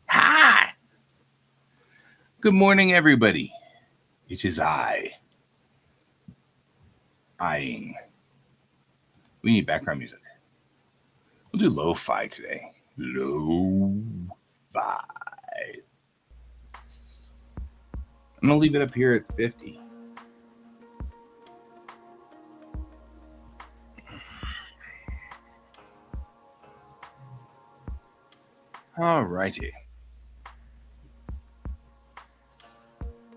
Hi! Good morning, everybody. It is Eyeing. We need background music. We'll do lo-fi today. Lo-fi. I'm going to leave it up here at 50. All righty.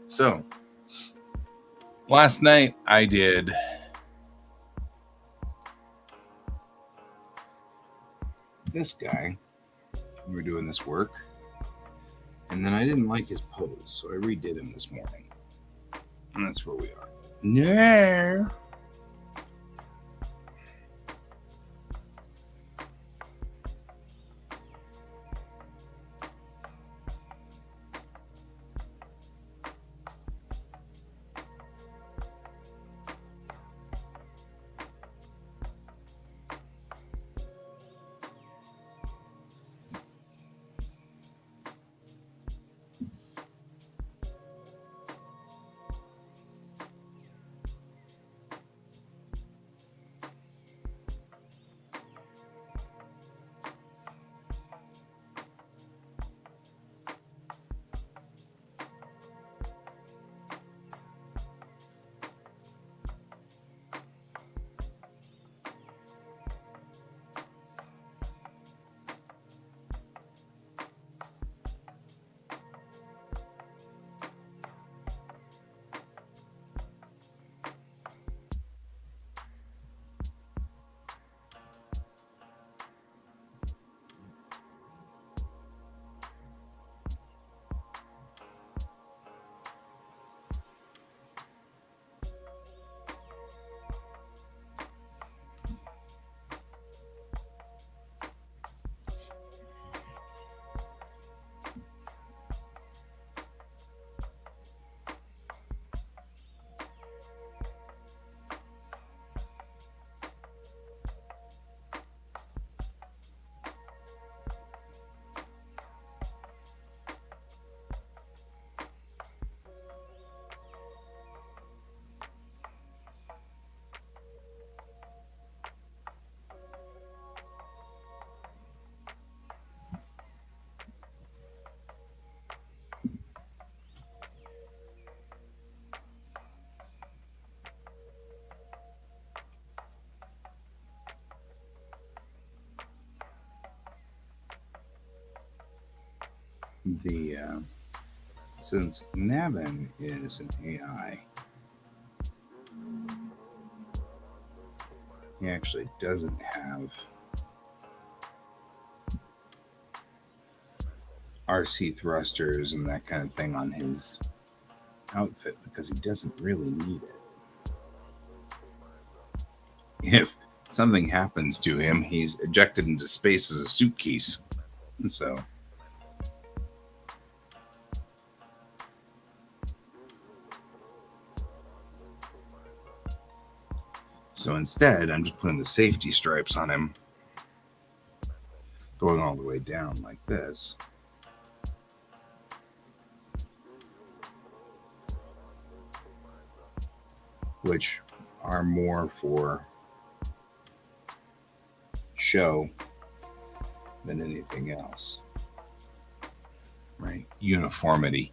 So, last night I did this guy. We were doing this work. And then I didn't like his pose, so I redid him this morning. And that's where we are. No. Since Navin is an AI, he actually doesn't have RC thrusters and that kind of thing on his outfit because he doesn't really need it. If something happens to him, he's ejected into space as a suitcase. And so So instead, I'm just putting the safety stripes on him, going all the way down like this. Which are more for show than anything else. Right? Uniformity.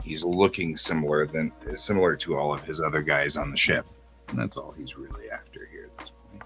He's looking similar to all of his other guys on the ship. And that's all he's really after here at this point.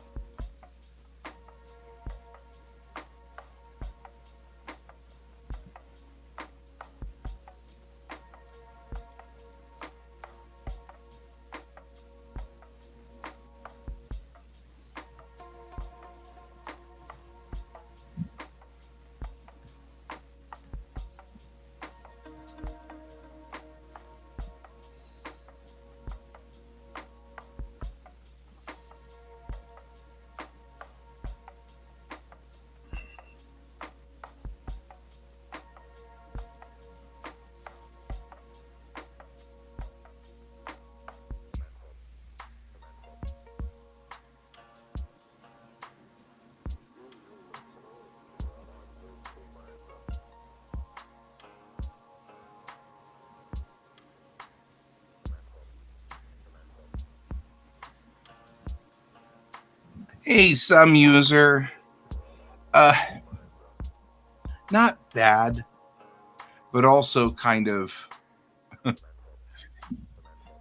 Hey, some user. Not bad, but also kind of, I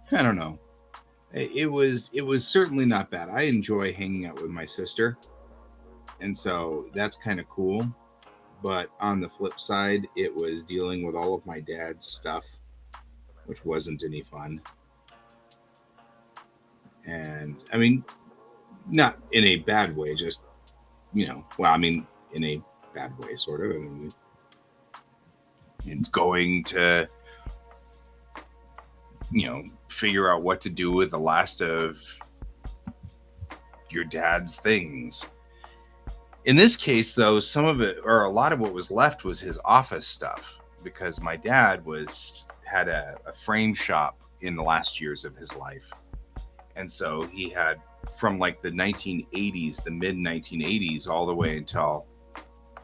don't know. It was certainly not bad. I enjoy hanging out with my sister, and so that's kind of cool. But on the flip side, it was dealing with all of my dad's stuff, which wasn't any fun. And I mean, not in a bad way, just, well, I mean, in a bad way, sort of. I mean, it's going to, figure out what to do with the last of your dad's things. In this case, though, some of it, or a lot of what was left, was his office stuff, because my dad had a frame shop in the last years of his life. And so he had, from like the 1980s, the mid 1980s, all the way until,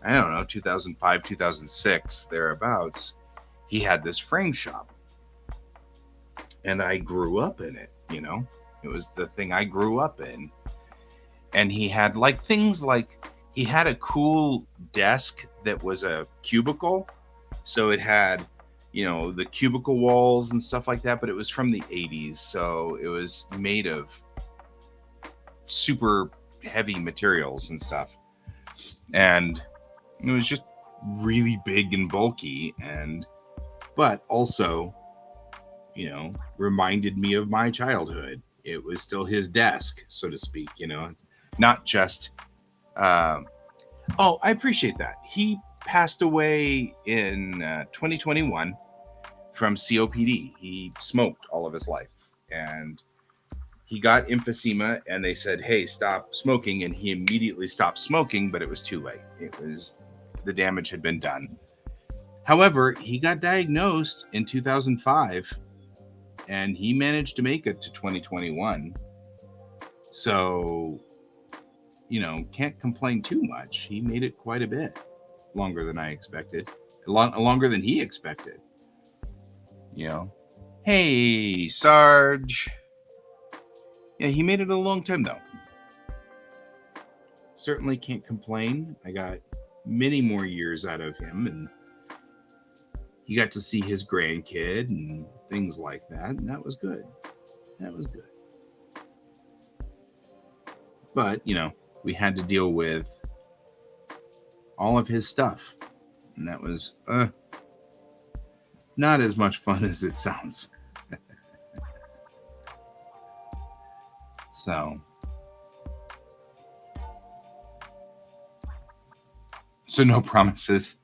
I don't know, 2005, 2006, thereabouts, he had this frame shop. And I grew up in it, it was the thing I grew up in. And he had things like, he had a cool desk that was a cubicle. So it had, the cubicle walls and stuff like that, but it was from the 80s. So it was made of super heavy materials and stuff. And it was just really big and bulky, but also, reminded me of my childhood. It was still his desk, so to speak, not just, I appreciate that. He passed away in 2021 from COPD. He smoked all of his life, and he got emphysema, and they said, hey, stop smoking. And he immediately stopped smoking, but it was too late. The damage had been done. However, he got diagnosed in 2005, and he managed to make it to 2021. So, can't complain too much. He made it quite a bit longer than I expected, longer than he expected. Hey, Sarge. Yeah, he made it a long time, though. Certainly can't complain. I got many more years out of him, and he got to see his grandkid and things like that, and that was good. But, we had to deal with all of his stuff, and that was not as much fun as it sounds. So no promises.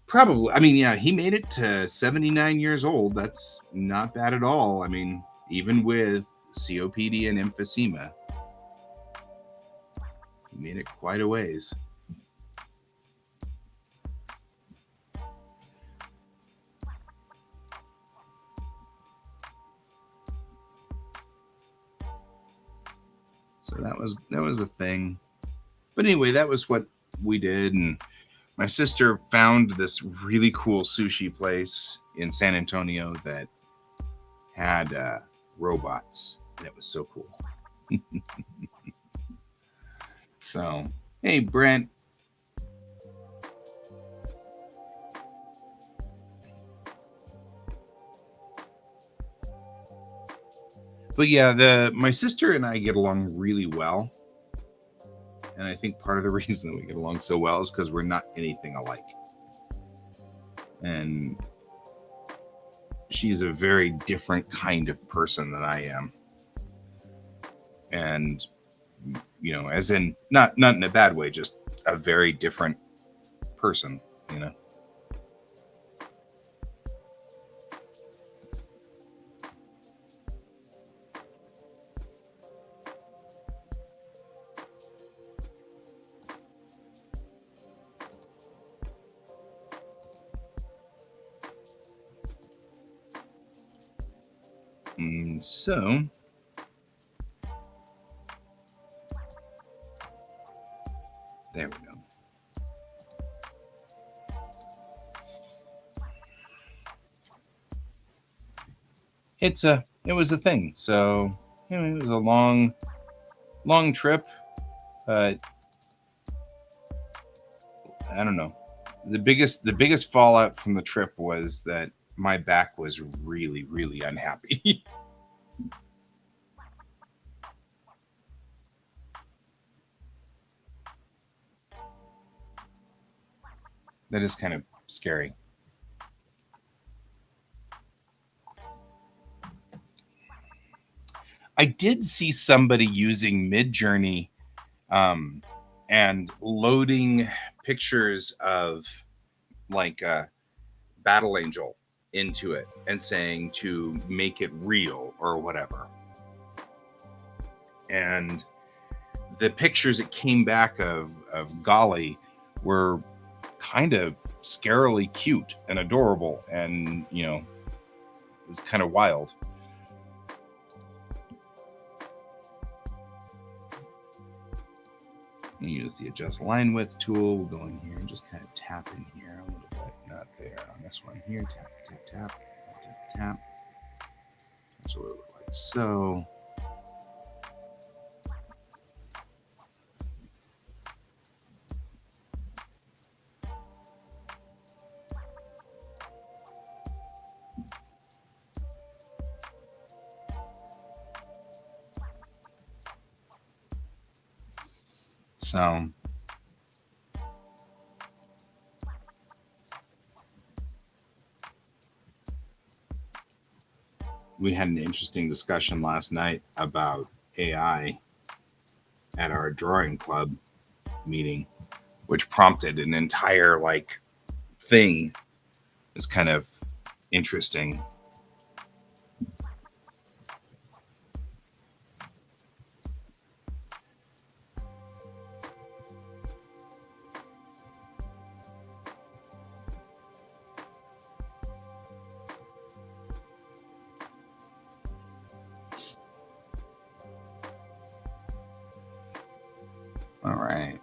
Probably. I mean, yeah, he made it to 79 years old. That's not bad at all. I mean, even with COPD and emphysema, he made it quite a ways. So that was a thing. But anyway, that was what we did, and my sister found this really cool sushi place in San Antonio that had robots, and it was so cool. So, hey, Brent. But yeah, my sister and I get along really well. And I think part of the reason that we get along so well is because we're not anything alike. And she's a very different kind of person than I am. And, you know, as in, not in a bad way, just a very different person, you know. And so, there we go. It was a thing. So, you know, it was a long trip. But I don't know. The biggest fallout from the trip was that my back was really, really unhappy. That is kind of scary. I did see somebody using Midjourney and loading pictures of like a Battle Angel into it and saying to make it real or whatever. And the pictures that came back of Golly were kind of scarily cute and adorable, and you know, it was kind of wild. Use the adjust line width tool. We'll go in here and just kind of tap in here a little bit. Not there on this one here. Tap, tap, tap, tap, tap. That's what it would look like. So. So. We had an interesting discussion last night about AI at our drawing club meeting, which prompted an entire like thing. It's kind of interesting. All right.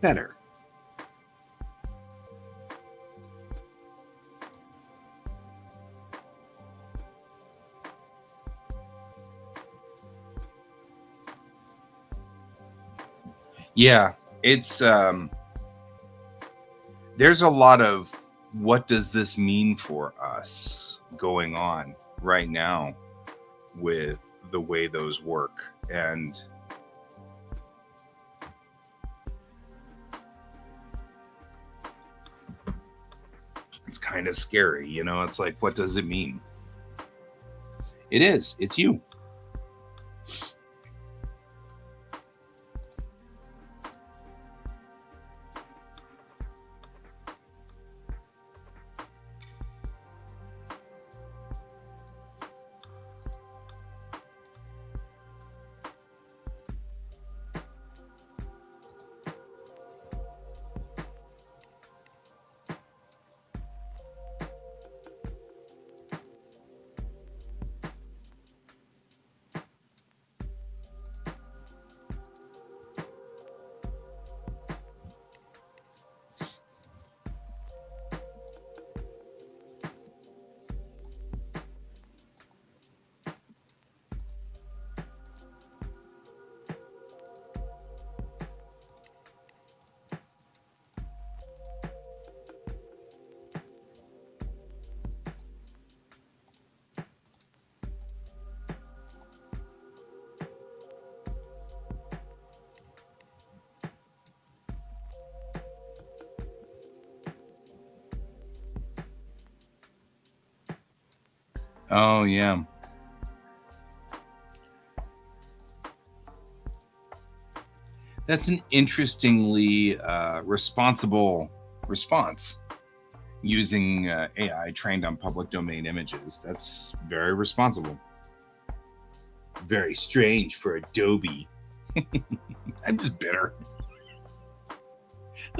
Better. Yeah, it's there's a lot of what does this mean for us going on right now with the way those work, and it's kind of scary, you know. It's like, what does it mean? It's you. Oh, yeah. That's an interestingly responsible response using AI trained on public domain images. That's very responsible. Very strange for Adobe. I'm just bitter.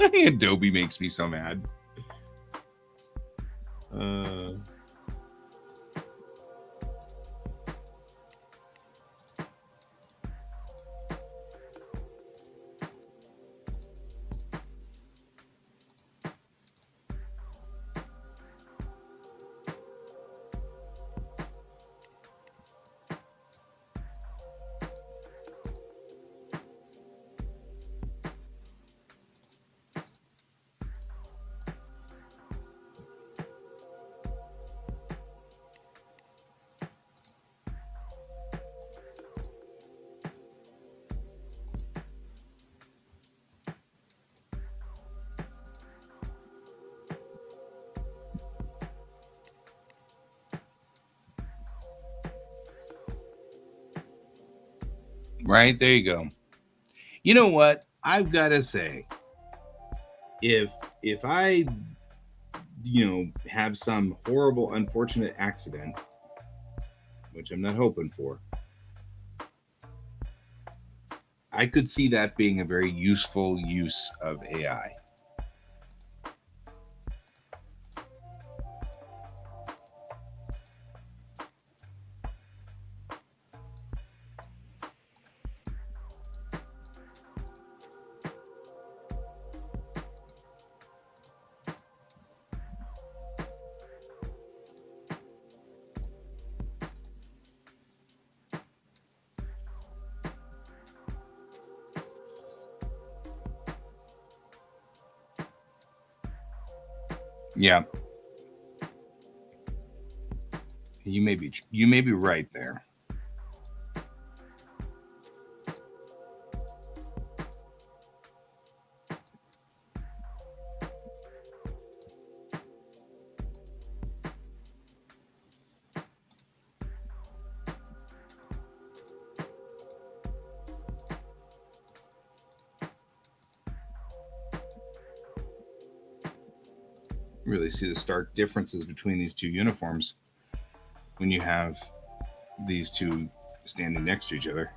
Adobe makes me so mad. Right, there you go. You know what? I've got to say, if I have some horrible unfortunate accident, which I'm not hoping for, I could see that being a very useful use of AI. Yeah. You may be right there. Really see the stark differences between these two uniforms when you have these two standing next to each other.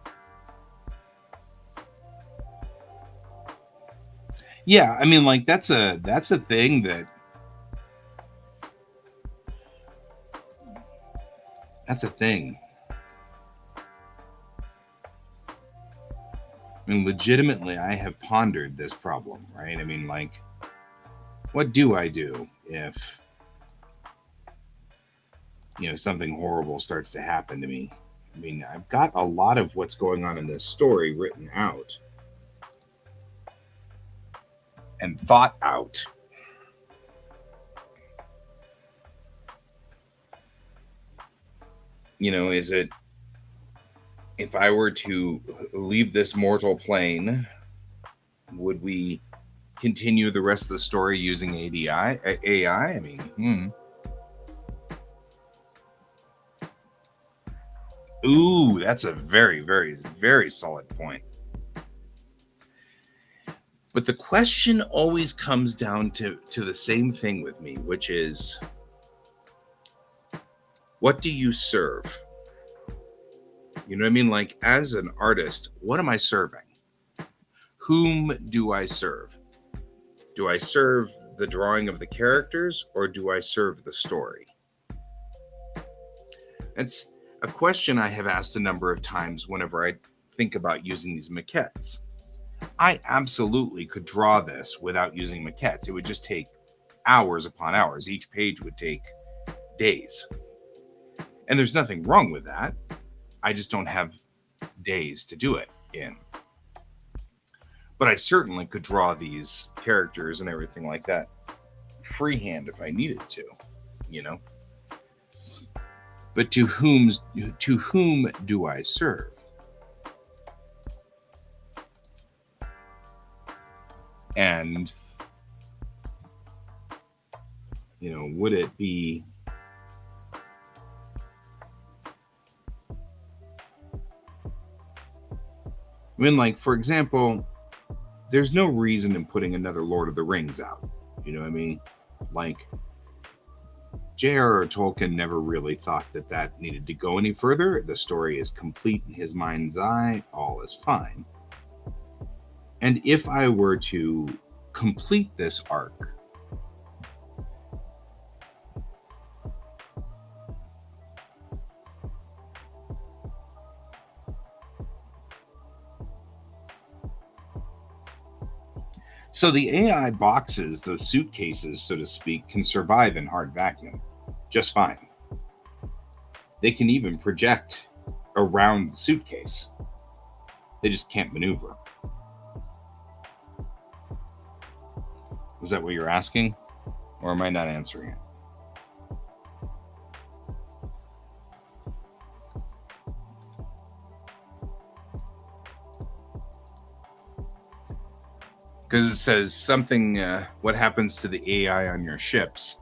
Yeah, I mean, like that's a thing that's a thing. I mean, legitimately, I have pondered this problem, right? I mean, like, what do I do if something horrible starts to happen to me? I mean, I've got a lot of what's going on in this story written out and thought out. Is it, if I were to leave this mortal plane, would we continue the rest of the story using AI? I mean, Ooh, that's a very, very, very solid point. But the question always comes down to the same thing with me, which is, what do you serve? You know what I mean? Like, as an artist, what am I serving? Whom do I serve? Do I serve the drawing of the characters, or do I serve the story? That's a question I have asked a number of times whenever I think about using these maquettes. I absolutely could draw this without using maquettes. It would just take hours upon hours. Each page would take days. And there's nothing wrong with that. I just don't have days to do it in. But I certainly could draw these characters and everything like that freehand if I needed to, you know. But to whom do I serve? And would it be I mean, like, for example, there's no reason in putting another Lord of the Rings out. You know what I mean? Like, J.R.R. Tolkien never really thought that that needed to go any further. The story is complete in his mind's eye. All is fine. And if I were to complete this arc, so the AI boxes, the suitcases, so to speak, can survive in hard vacuum just fine. They can even project around the suitcase. They just can't maneuver. Is that what you're asking? Or am I not answering it? Because it says something, what happens to the AI on your ships?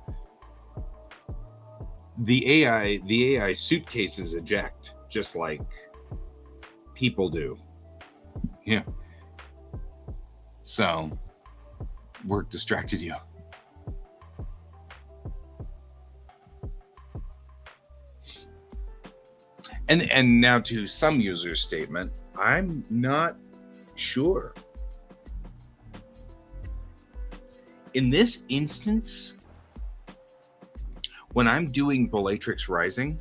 The AI suitcases eject just like people do. Yeah. So, work distracted you. And now to some user's statement, I'm not sure. In this instance, when I'm doing Bellatrix Rising,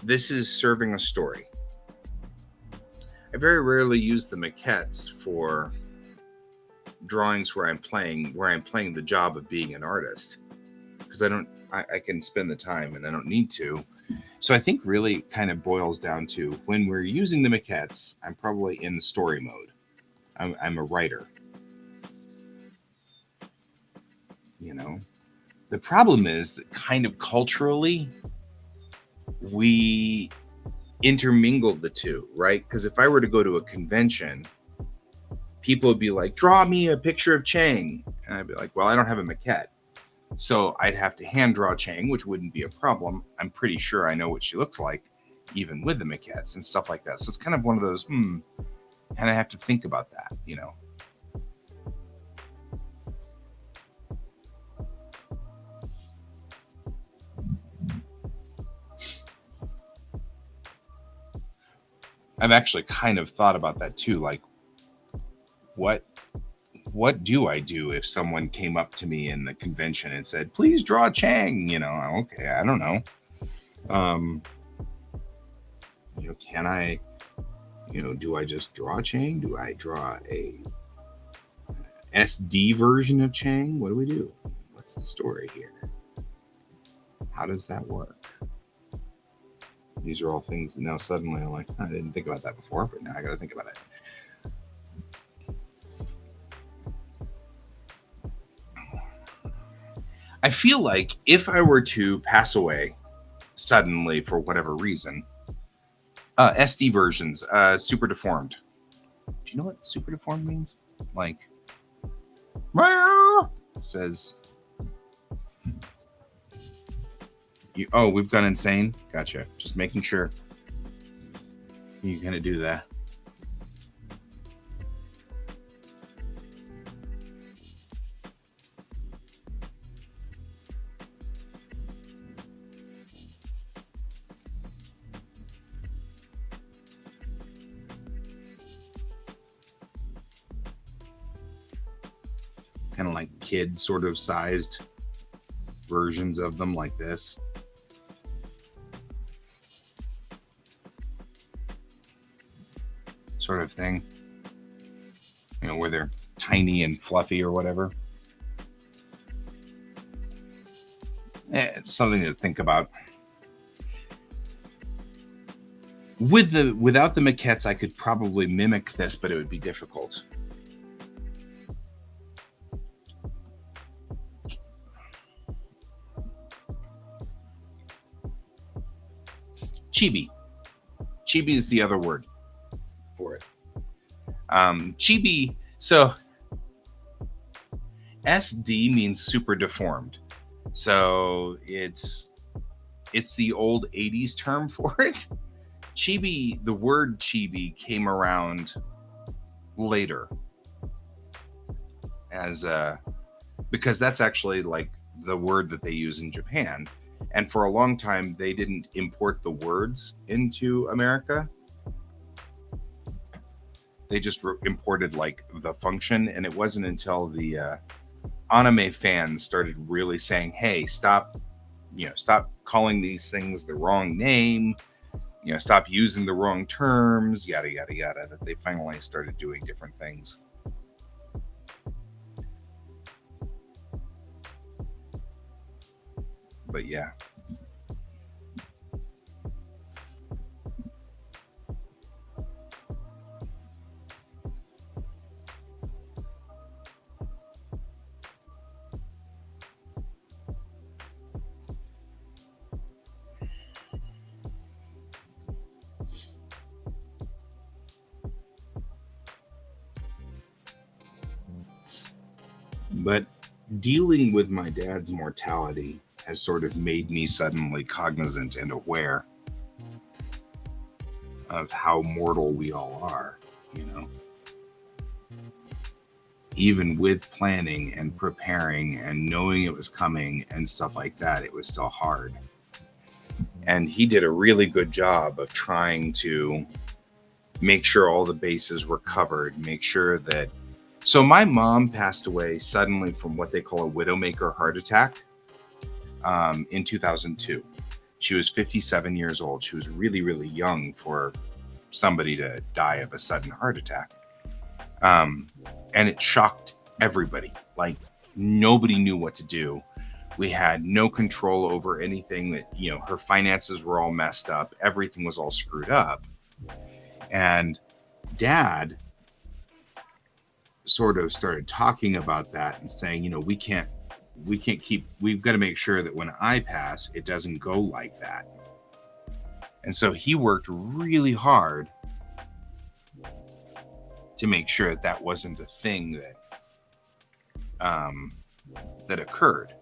this is serving a story. I very rarely use the maquettes for drawings where I'm playing the job of being an artist, because I can spend the time and I don't need to. So I think really it kind of boils down to when we're using the maquettes, I'm probably in story mode. I'm a writer. You know, the problem is that kind of culturally we intermingle the two, right? Because if I were to go to a convention, people would be like, draw me a picture of Chang. And I'd be like, well, I don't have a maquette. So I'd have to hand draw Chang, which wouldn't be a problem. I'm pretty sure I know what she looks like, even with the maquettes and stuff like that. So it's kind of one of those, kind of have to think about that, you know. I've actually kind of thought about that too. Like, what do I do if someone came up to me in the convention and said, please draw Chang? You know, okay, I don't know. You know, can I, you know, do I just draw Chang? Do I draw a SD version of Chang? What do we do? What's the story here? How does that work? These are all things that now suddenly I'm like, I didn't think about that before, but now I got to think about it. I feel like if I were to pass away suddenly for whatever reason, SD versions, super deformed. Do you know what super deformed means? Like, says, oh, we've gone insane. Gotcha. Just making sure you're gonna do that. Kind of like kids sort of sized versions of them like this. Sort of thing. You know, where they're tiny and fluffy or whatever. It's something to think about. Without the maquettes, I could probably mimic this, but it would be difficult. Chibi. Chibi is the other word for it. Chibi. So SD means super deformed. So it's the old 80s term for it. Chibi, the word chibi came around later, as because that's actually like the word that they use in Japan. And for a long time, they didn't import the words into America. They just imported like the function. And it wasn't until the anime fans started really saying, hey, stop calling these things the wrong name, stop using the wrong terms, yada, yada, yada, that they finally started doing different things. But yeah. But dealing with my dad's mortality has sort of made me suddenly cognizant and aware of how mortal we all are, Even with planning and preparing and knowing it was coming and stuff like that, it was still hard. And he did a really good job of trying to make sure all the bases were covered, make sure that. So my mom passed away suddenly from what they call a widowmaker heart attack in 2002. She was 57 years old. She was really, really young for somebody to die of a sudden heart attack. And it shocked everybody. Like, nobody knew what to do. We had no control over anything. That, her finances were all messed up. Everything was all screwed up. And Dad sort of started talking about that and saying, we've got to make sure that when I pass, it doesn't go like that. And so he worked really hard to make sure that wasn't a thing that occurred.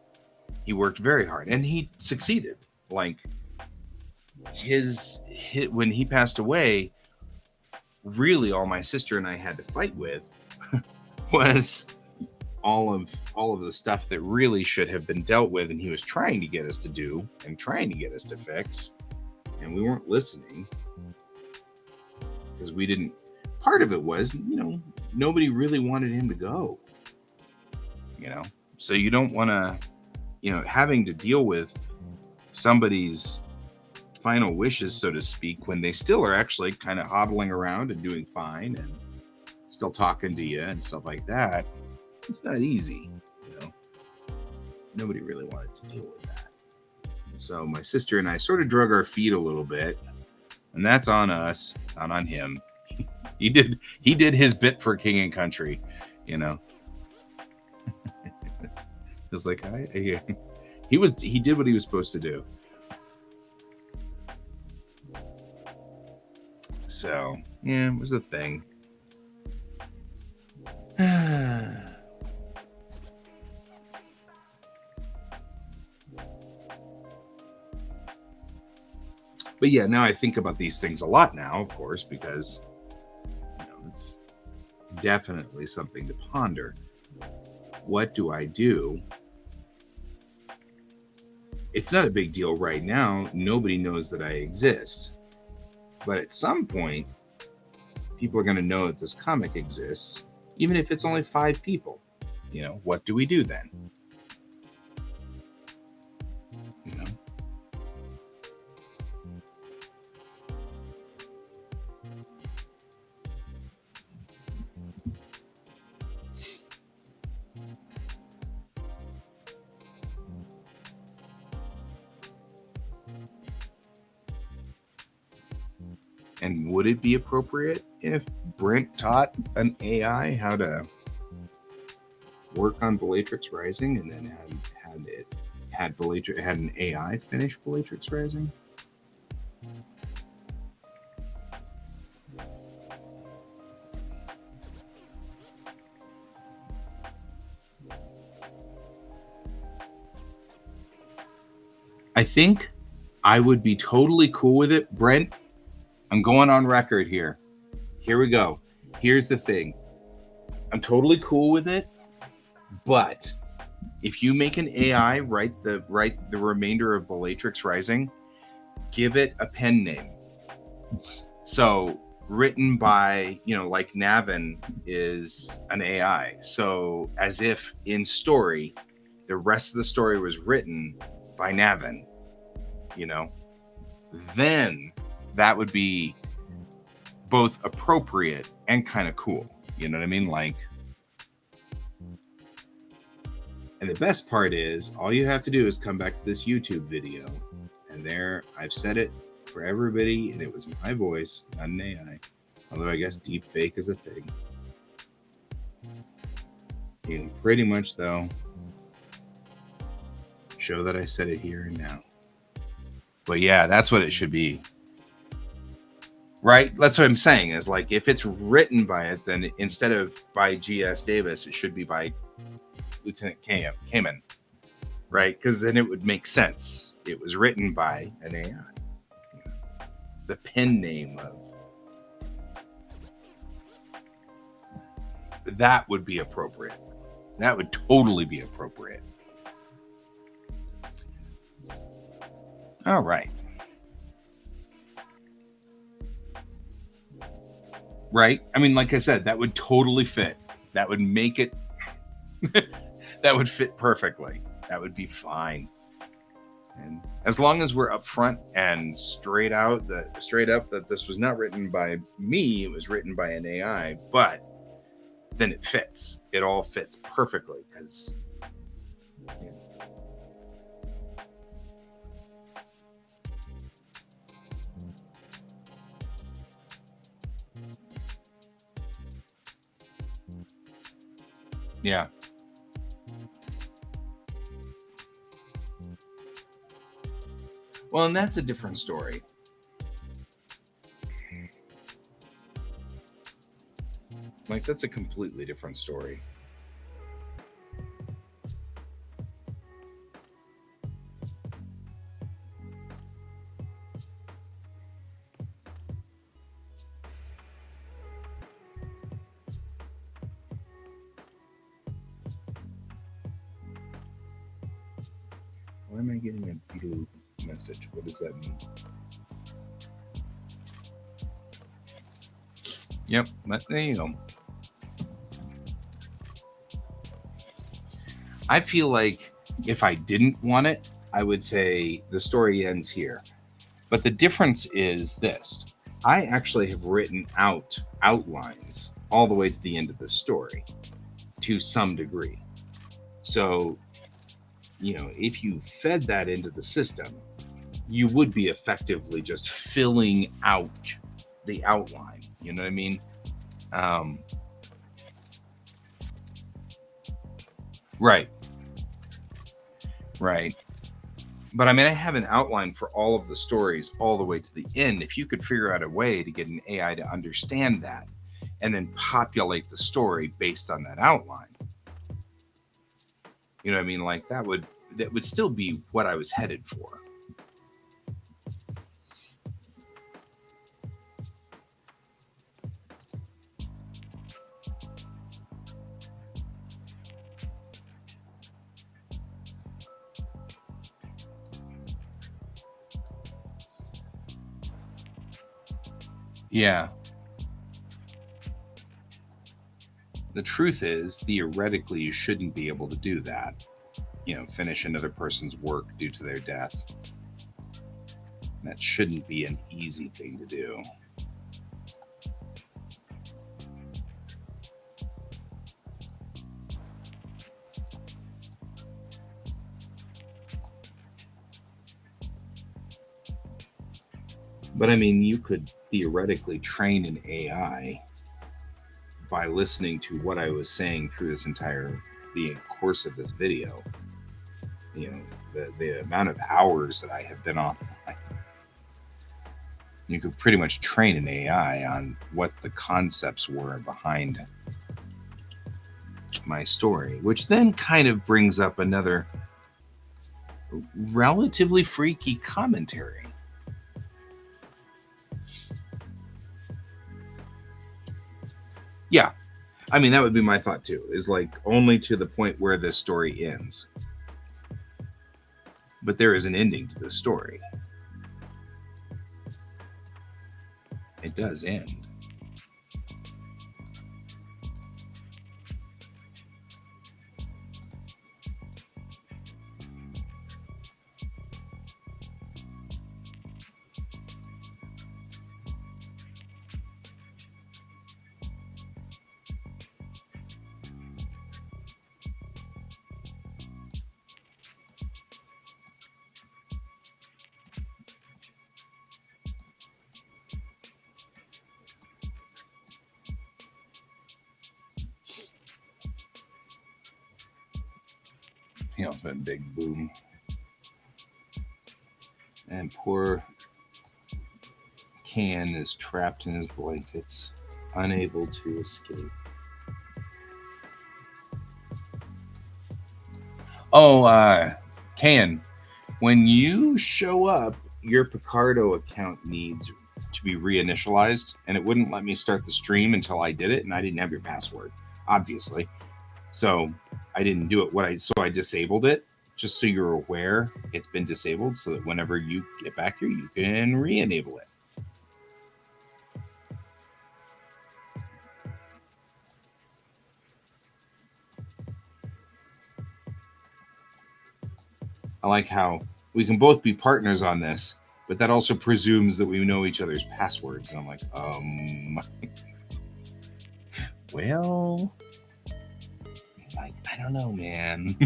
He worked very hard and he succeeded. Like when he passed away, really all my sister and I had to fight with was all of the stuff that really should have been dealt with, and he was trying to get us to do and trying to get us to fix, and we weren't listening because we didn't. Part of it was, nobody really wanted him to go. So you don't want to, having to deal with somebody's final wishes, so to speak, when they still are actually kind of hobbling around and doing fine and still talking to you and stuff like that. It's not easy, Nobody really wanted to deal with that. And so my sister and I sort of drug our feet a little bit, and that's on us, not on him. He did his bit for King and Country, It was like he did what he was supposed to do. So yeah, it was a thing. But yeah, now I think about these things a lot now, of course, because it's definitely something to ponder. What do I do? It's not a big deal right now. Nobody knows that I exist. But at some point, people are going to know that this comic exists, even if it's only 5 people. What do we do then? And would it be appropriate if Brent taught an AI how to work on Bellatrix Rising and then had an AI finish Bellatrix Rising? I think I would be totally cool with it. Brent, I'm going on record here. Here we go. Here's the thing. I'm totally cool with it, but if you make an AI write the remainder of Bellatrix Rising, give it a pen name. So written by, like Navin is an AI. So as if in story, the rest of the story was written by Navin, then that would be both appropriate and kind of cool. You know what I mean? Like, and the best part is all you have to do is come back to this YouTube video, and there I've said it for everybody, and it was my voice, not an AI. Although I guess deep fake is a thing. You can pretty much, though, show that I said it here and now. But yeah, that's what it should be. Right? That's what I'm saying, is like, if it's written by it, then instead of by G.S. Davis, it should be by Lieutenant Kamen. Right? Because then it would make sense. It was written by an AI. The pen name of that would be appropriate. That would totally be appropriate. All right. Right? I mean, like I said, that would totally fit. That would make it that would fit perfectly. That would be fine. And as long as we're upfront and straight up that this was not written by me, it was written by an AI, but then it fits. It all fits perfectly because yeah. Well, and that's a different story. Like, that's a completely different story. Why am I getting a Beetle message? What does that mean? Yep, but there you go. I feel like if I didn't want it, I would say the story ends here. But the difference is this. I actually have written out outlines all the way to the end of the story to some degree. So, if you fed that into the system, you would be effectively just filling out the outline. You know what I mean? Right. Right. But I mean, I have an outline for all of the stories all the way to the end. If you could figure out a way to get an AI to understand that and then populate the story based on that outline, you know what I mean? Like that would still be what I was headed for. Yeah. The truth is, theoretically, you shouldn't be able to do that. Finish another person's work due to their death. That shouldn't be an easy thing to do. But I mean, you could theoretically train an AI by listening to what I was saying through the course of this video. The amount of hours that I have been on. You could pretty much train an AI on what the concepts were behind my story, which then kind of brings up another relatively freaky commentary. Yeah. I mean, that would be my thought too, is like only to the point where this story ends. But there is an ending to this story. It does end. He also had Big Boom. And poor Can is trapped in his blankets, unable to escape. Oh, Can, when you show up, your Picardo account needs to be reinitialized, and it wouldn't let me start the stream until I did it, and I didn't have your password, obviously. So I didn't do it. So I disabled it, just so you're aware it's been disabled, so that whenever you get back here, you can re-enable it. I like how we can both be partners on this, but that also presumes that we know each other's passwords. And I'm like, well, I don't know, man.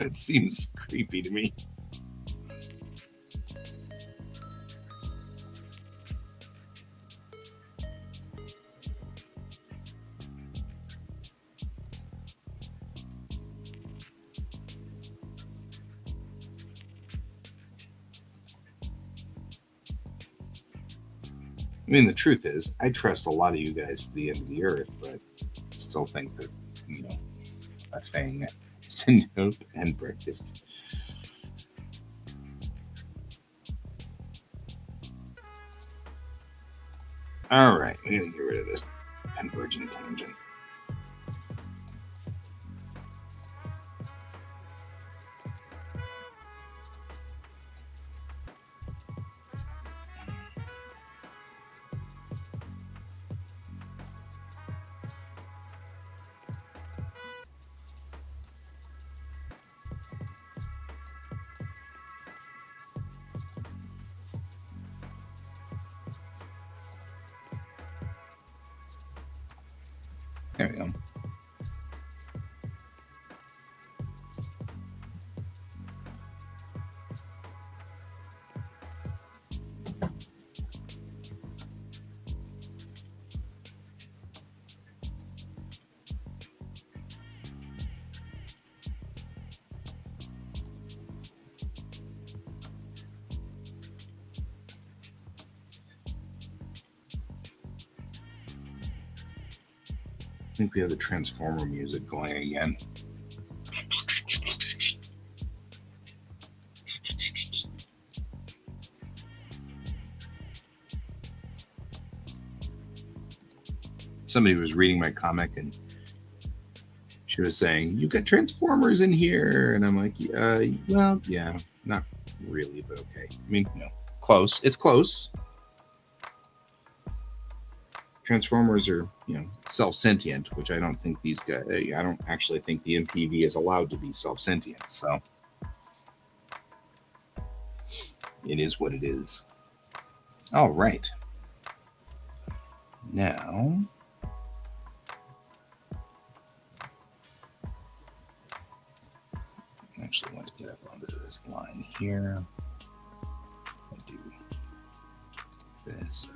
It seems creepy to me. I mean, the truth is, I trust a lot of you guys to the end of the earth, but I still think that, a thing is a nope and breakfast. All right, we're going to get rid of this convergent tangent. There we go. I think we have the Transformer music going again. Somebody was reading my comic and she was saying, "You got Transformers in here," and I'm like, "Well, yeah, not really, but okay. I mean, no, close. It's close. Transformers are, self-sentient, which I don't think these guys. I don't actually think the MPV is allowed to be self-sentient. So it is what it is. All right. Now, I actually want to get up onto this line here. I do this.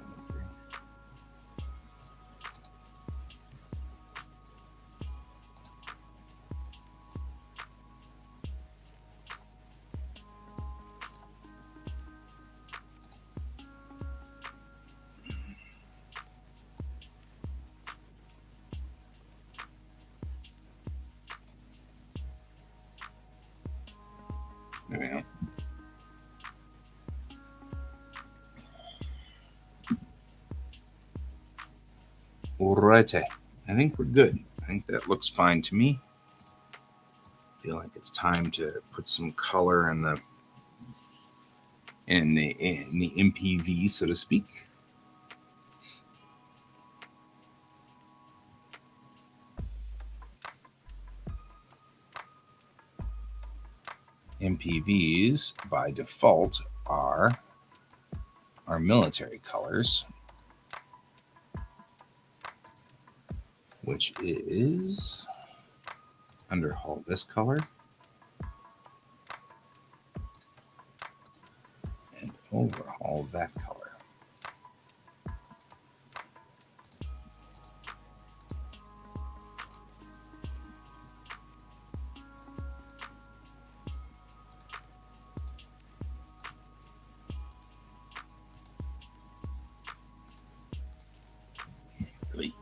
There we go. Alrighty. I think we're good. think that looks fine to me. Feel like it's time to put some color in the MPV, so to speak. MPVs by default are our military colors, which is underhaul this color and overhaul that color. Really?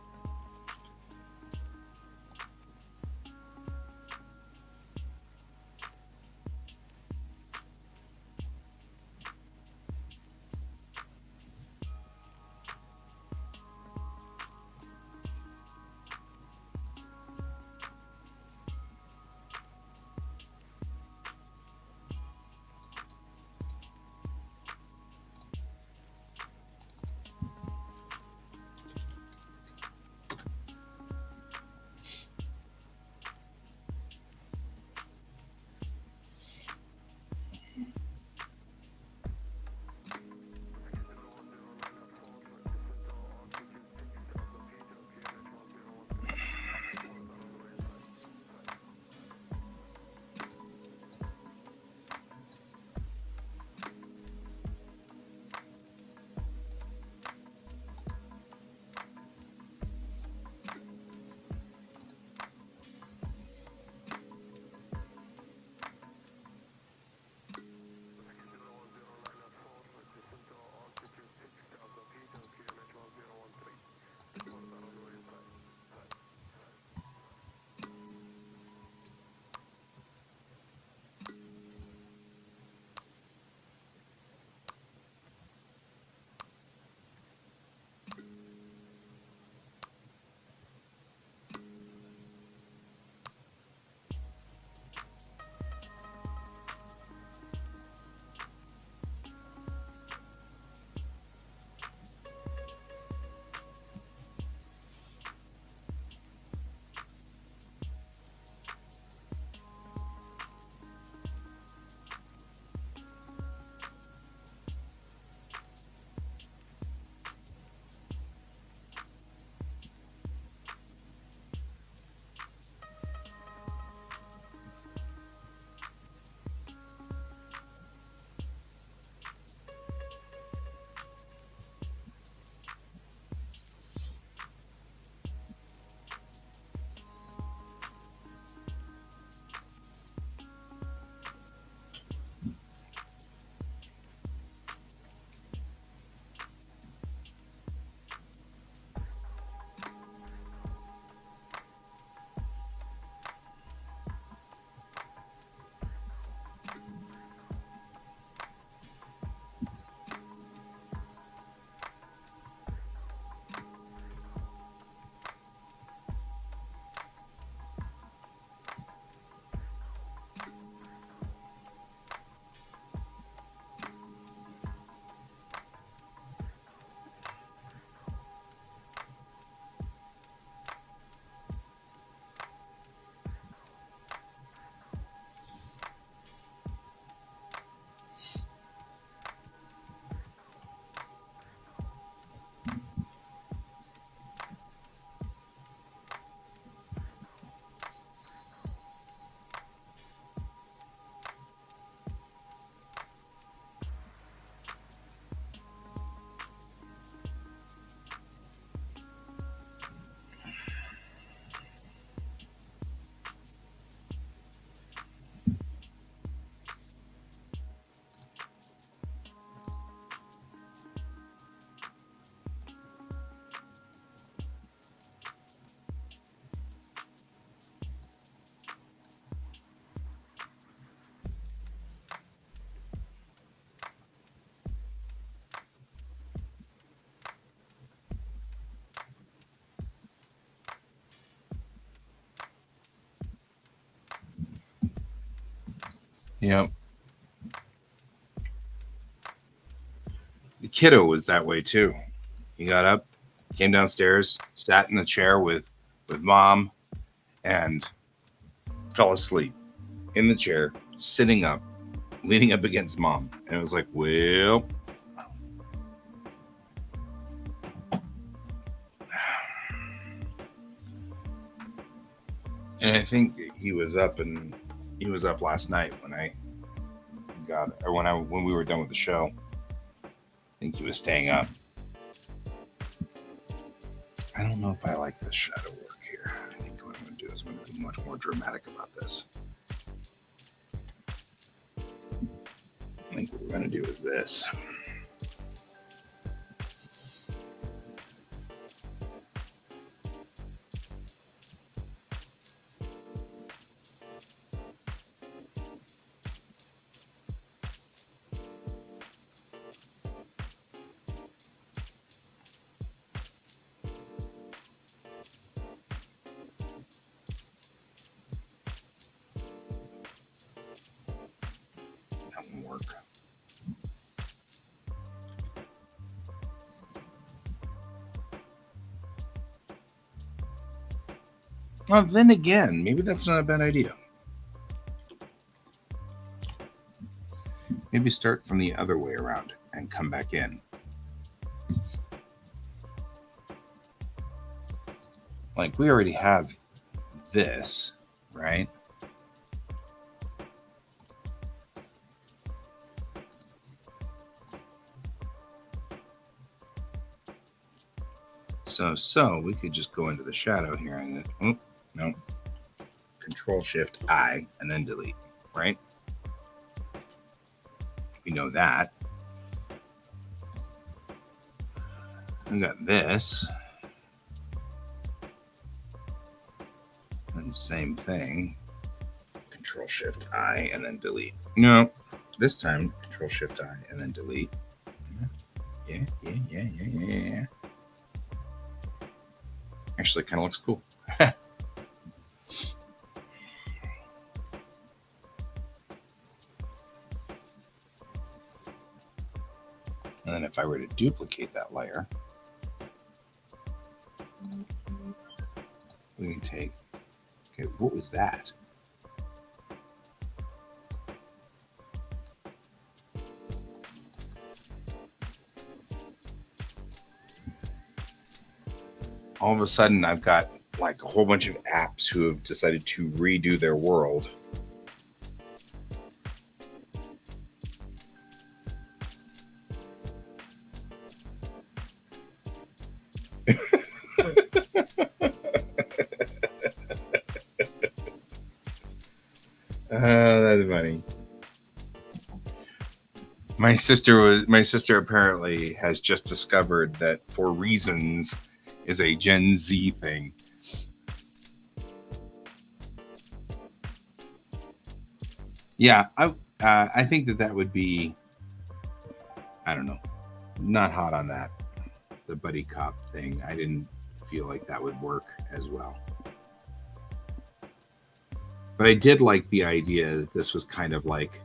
Yep. The kiddo was that way too. He got up, came downstairs, sat in the chair with mom, and fell asleep in the chair, sitting up, leaning up against mom. And it was like, well. And I think he was up last night when when we were done with the show. I think he was staying up. I don't know if I like this shadow work here. I think what I'm going to do is I'm going to be much more dramatic about this. I think what we're going to do is this. That won't work. Well, then again, maybe that's not a bad idea. Maybe start from the other way around and come back in. Like, we already have this, right? So we could just go into the shadow here and no. Control Shift I and then delete, right? We know that. We got this. And same thing. Control Shift I and then delete. No, this time Control Shift I and then delete. Yeah. Actually, kind of looks cool. And then if I were to duplicate that layer, we can take, okay, what was that? All of a sudden, I've got like a whole bunch of apps who have decided to redo their world. That's funny. My sister apparently has just discovered that For Reasons is a Gen Z thing. Yeah, I think that would be, I don't know, not hot on that. The buddy cop thing, I didn't feel like that would work as well. But I did like the idea that this was kind of like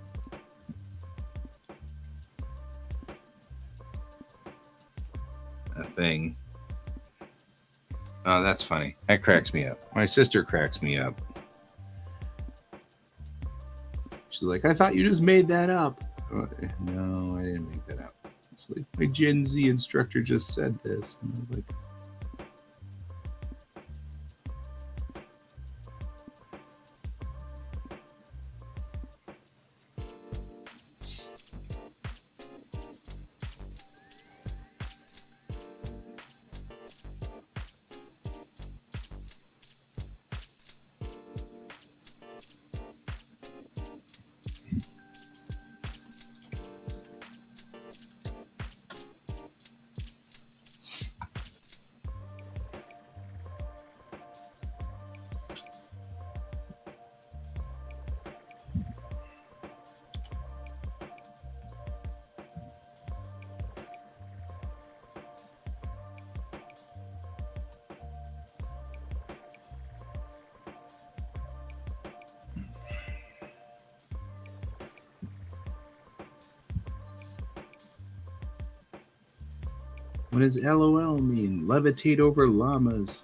a thing. Oh, that's funny. That cracks me up. My sister cracks me up. She's like, I thought you just made that up. No, I didn't make that up. It's like, my Gen Z instructor just said this. And I was like, What does LOL mean? Levitate over llamas.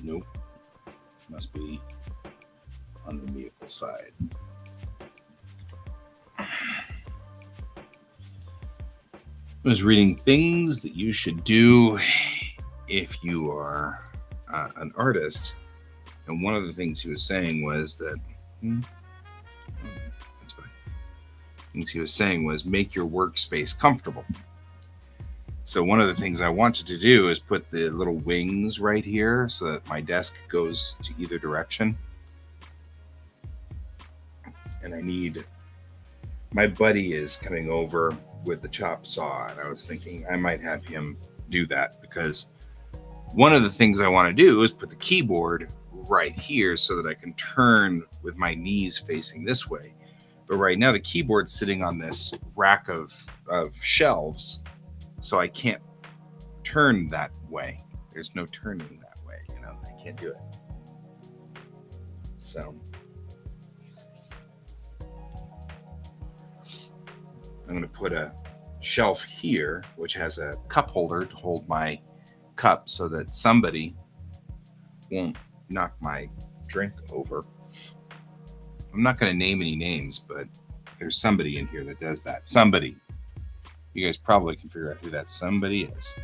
Nope. Must be on the vehicle side. I was reading things that you should do if you are an artist. And one of the things he was saying was that that's fine. Things he was saying was make your workspace comfortable. So one of the things I wanted to do is put the little wings right here so that my desk goes to either direction. And I need, my buddy is coming over with the chop saw, and I was thinking I might have him do that, because one of the things I want to do is put the keyboard right here so that I can turn with my knees facing this way. But right now the keyboard's sitting on this rack of shelves, so I can't turn that way. There's no turning that way, I can't do it. So I'm going to put a shelf here, which has a cup holder to hold my cup so that somebody won't knock my drink over. I'm not going to name any names, but there's somebody in here that does that. Somebody. You guys probably can figure out who that somebody is.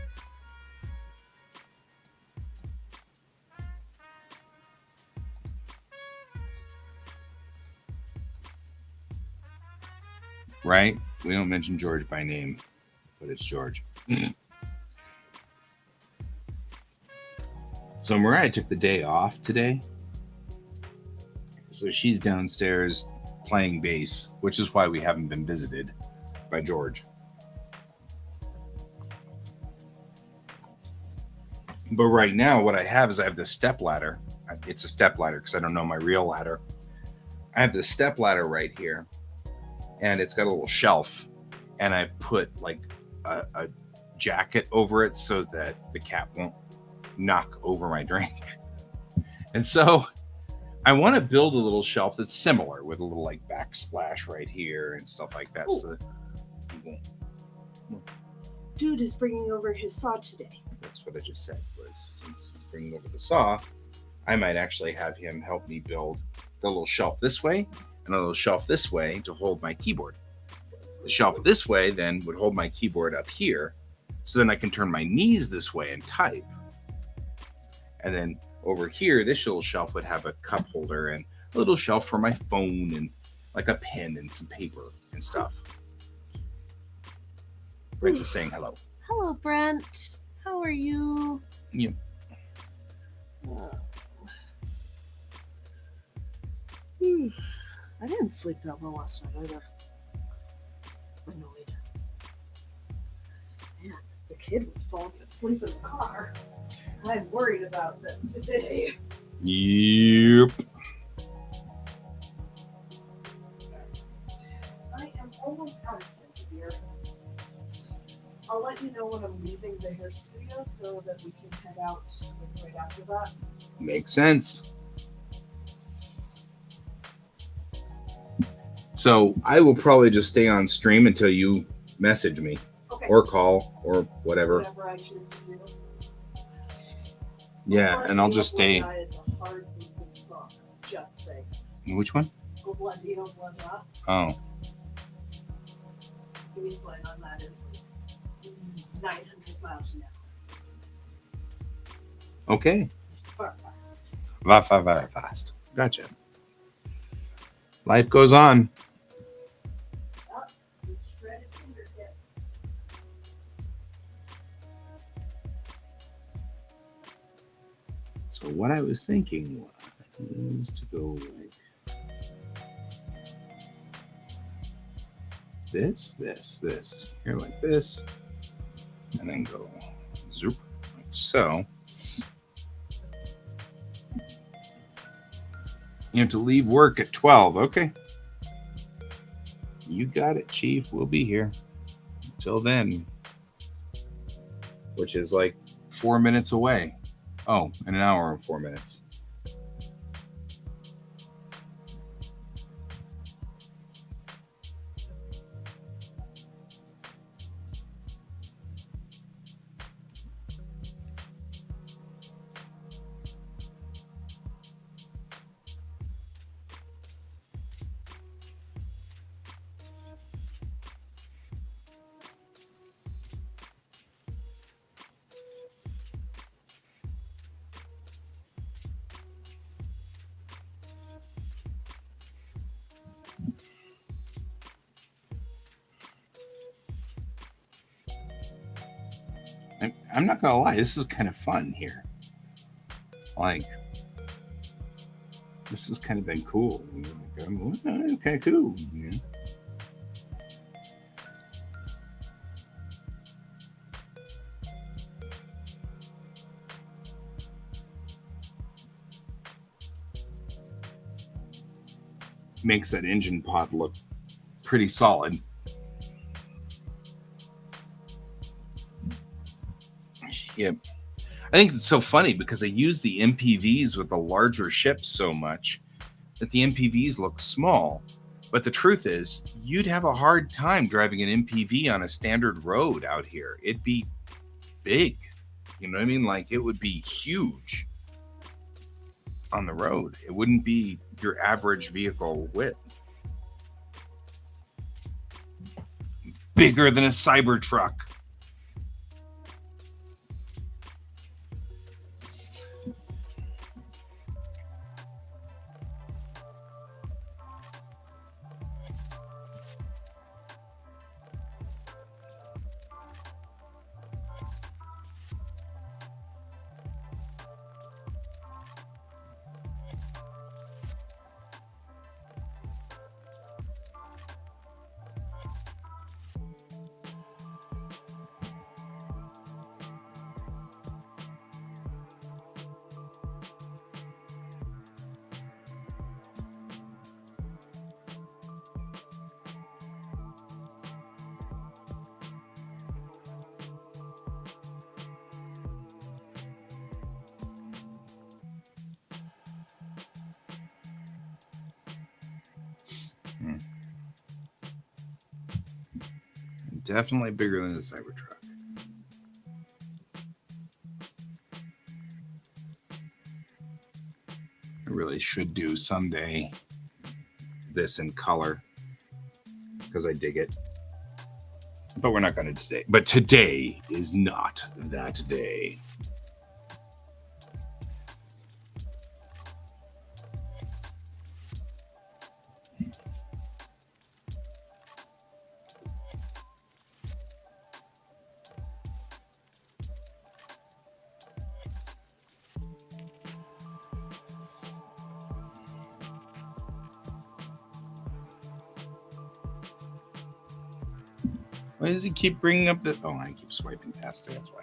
Right? We don't mention George by name, but it's George. So Mariah took the day off today. So she's downstairs playing bass, which is why we haven't been visited by George. But right now, what I have is I have this step ladder. It's a step ladder because I don't know my real ladder. I have this step ladder right here, and it's got a little shelf, and I put like a jacket over it so that the cat won't knock over my drink. And so I want to build a little shelf that's similar with a little like backsplash right here and stuff like that. Ooh. So that you won't. Dude is bringing over his saw today. That's what I just said, was since he's bringing over the saw, I might actually have him help me build the little shelf this way and a little shelf this way to hold my keyboard. The shelf this way then would hold my keyboard up here, so then I can turn my knees this way and type. And then over here, this little shelf would have a cup holder and a little shelf for my phone and like a pen and some paper and stuff. Brent is saying hello. Hello, Brent. How are you? Yeah. I didn't sleep that well last night either. Annoyed. Man, the kid was falling asleep in the car. I'm worried about them today. Yep. I am almost out of here, dear. I'll let you know when I'm leaving the hair studio so that we can head out right after that. Makes sense. So I will probably just stay on stream until you message me. Okay. Or call or whatever. Whatever I choose to do. Yeah, and I'll just stay. Is a hard song, just say. Which one? Obladino Blada. Oh. baseline on that is 900 miles an hour. Okay. Far fast. Very fast. Gotcha. Life goes on. Up, shredded fingertips. So what I was thinking was to go like this. Here like this. And then go zoop like so. You have to leave work at 12. Okay. You got it, Chief. We'll be here. Until then. Which is like 4 minutes away. Oh, in an hour and 4 minutes. I'm not gonna lie, this is kind of fun here. Like, this has kind of been cool. Okay, cool. Yeah. Makes that engine pod look pretty solid. Yep. I think it's so funny because they use the MPVs with the larger ships so much that the MPVs look small. But the truth is, you'd have a hard time driving an MPV on a standard road out here. It'd be big. You know what I mean? Like, it would be huge on the road. It wouldn't be your average vehicle width. Bigger than a Cybertruck. Definitely bigger than a Cybertruck. I really should do someday this in color because I dig it. But we're not going to today. But today is not that day. Why does he keep bringing up the... Oh, I keep swiping past there, that's why.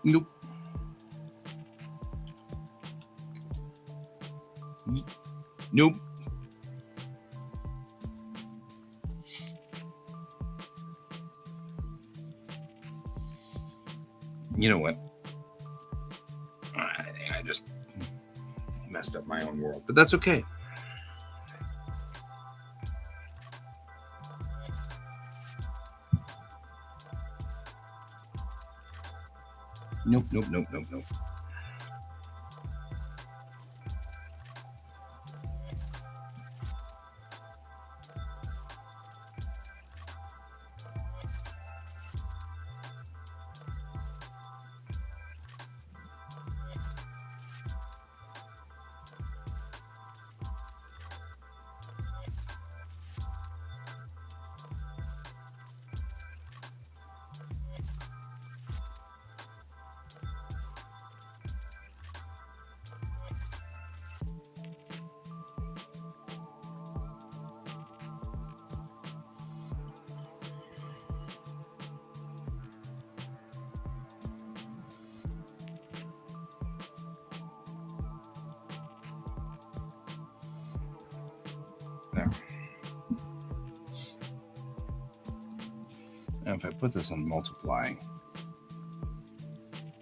Nope. Nope. You know what? I think I just messed up my own world, but that's okay. Nope. There. Now if I put this on multiply,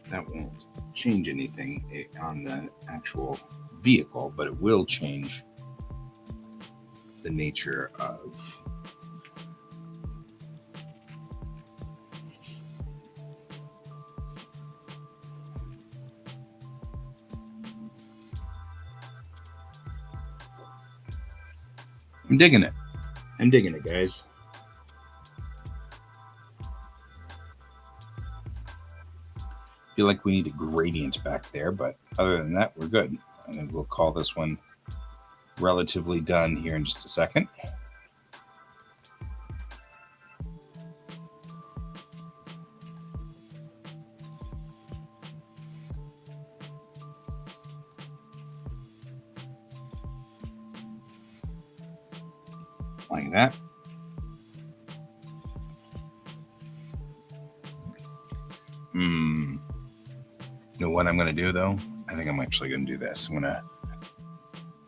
that won't change anything on the actual vehicle, but it will change the nature of I'm digging it, guys. Feel like we need a gradient back there, but other than that, we're good. And we'll call this one relatively done here in just a second. Like that. You know what I'm going to do, though? I think I'm actually going to do this. I'm going to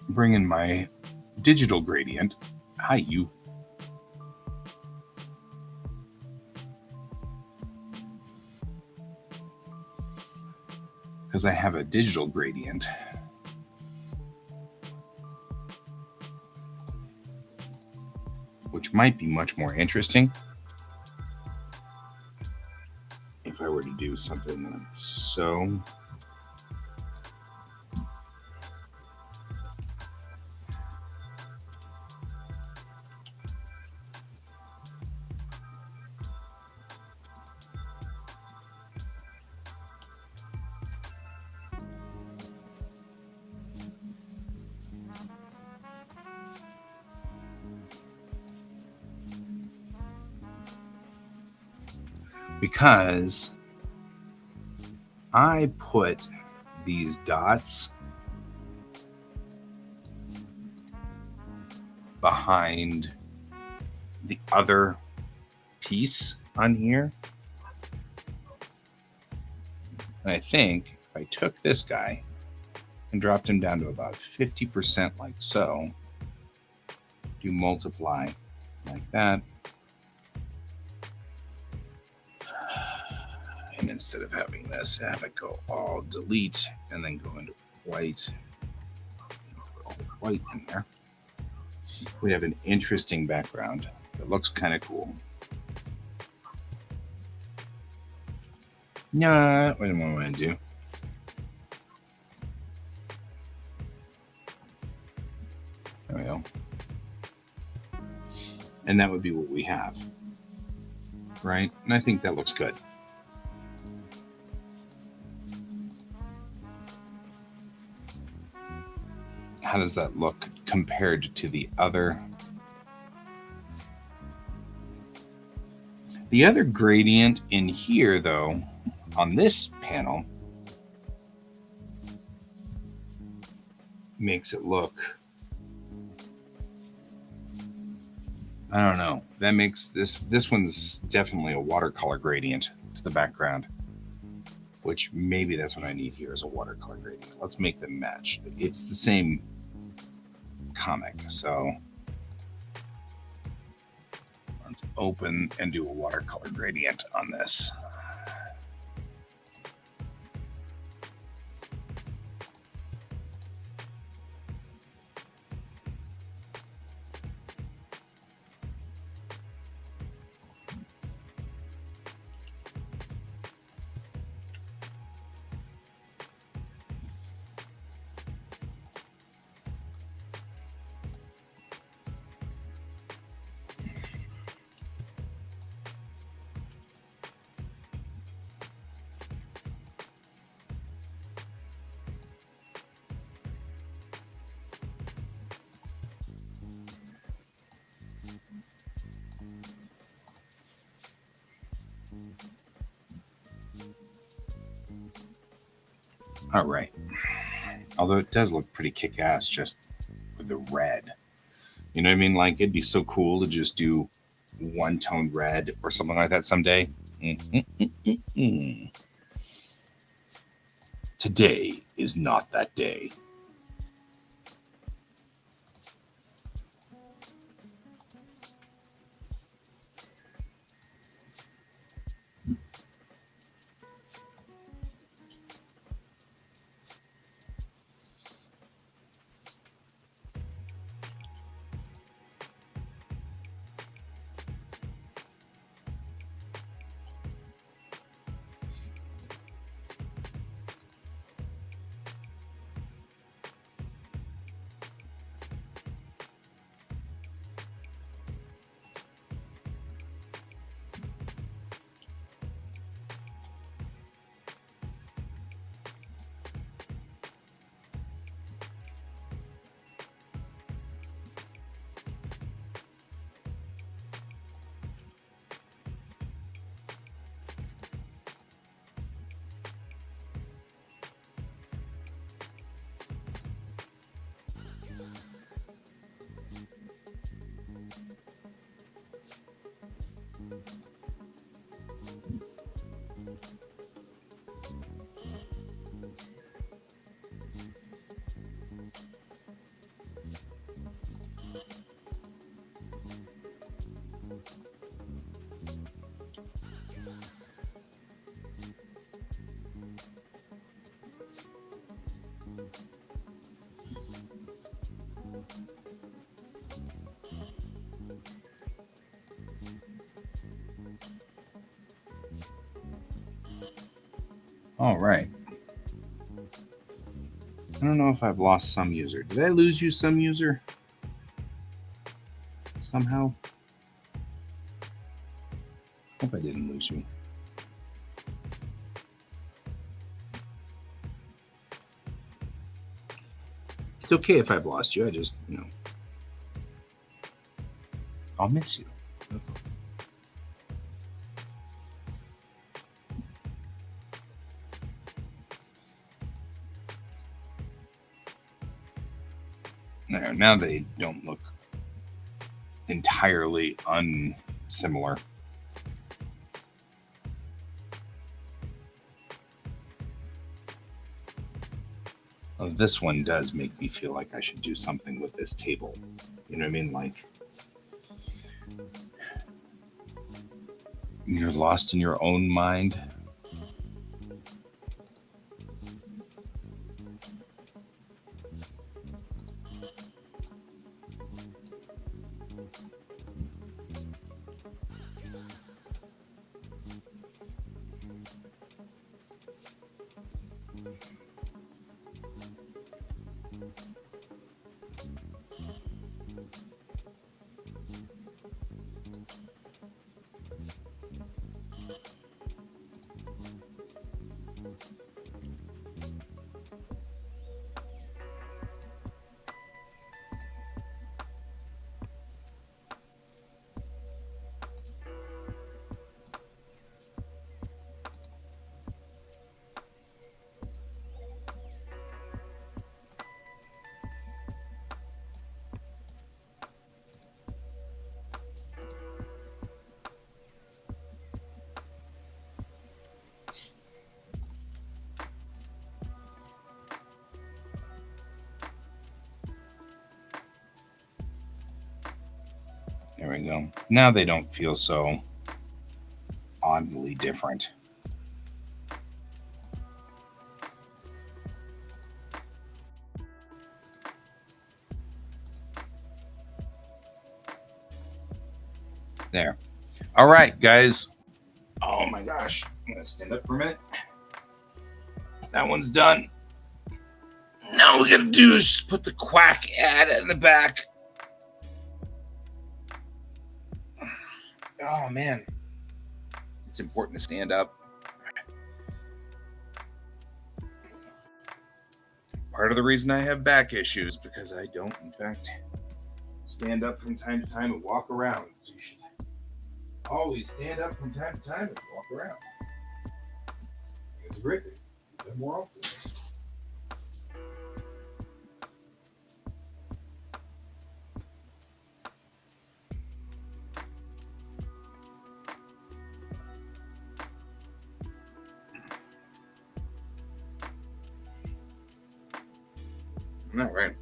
bring in my digital gradient. Hi, you. Because I have a digital gradient. Which might be much more interesting if I were to do something like so. Because I put these dots behind the other piece on here. And I think if I took this guy and dropped him down to about 50% like so, do multiply like that. And instead of having this, have it go all delete and then go into white. Put all the white in there. We have an interesting background that looks kind of cool. Nah, what do I want to do? There we go. And that would be what we have. Right? And I think that looks good. How does that look compared to the other? The other gradient in here, though, on this panel, makes it look, I don't know. That makes this one's definitely a watercolor gradient to the background. which maybe that's what I need here is a watercolor gradient. Let's make them match. It's the same comic, so let's open and do a watercolor gradient on this. All right. Although it does look pretty kick-ass just with the red. You know what I mean? Like, it'd be so cool to just do one-tone red or something like that someday. Today is not that day. All right. I don't know if I've lost some user. Did I lose you, some user? Somehow? Hope I didn't lose you. It's okay if I've lost you. I just, I'll miss you. That's all. Now they don't look entirely unsimilar. This one does make me feel like I should do something with this table. You know what I mean? Like, you're lost in your own mind. we go. Now they don't feel so oddly different. There. All right, guys. Oh my gosh. I'm going to stand up for a minute. That one's done. Now what we got to do is just put the quack ad in the back. Oh, man. It's important to stand up. Part of the reason I have back issues because I don't, in fact, stand up from time to time and walk around. So you should always stand up from time to time and walk around. It's a great thing. Do that more often. All right.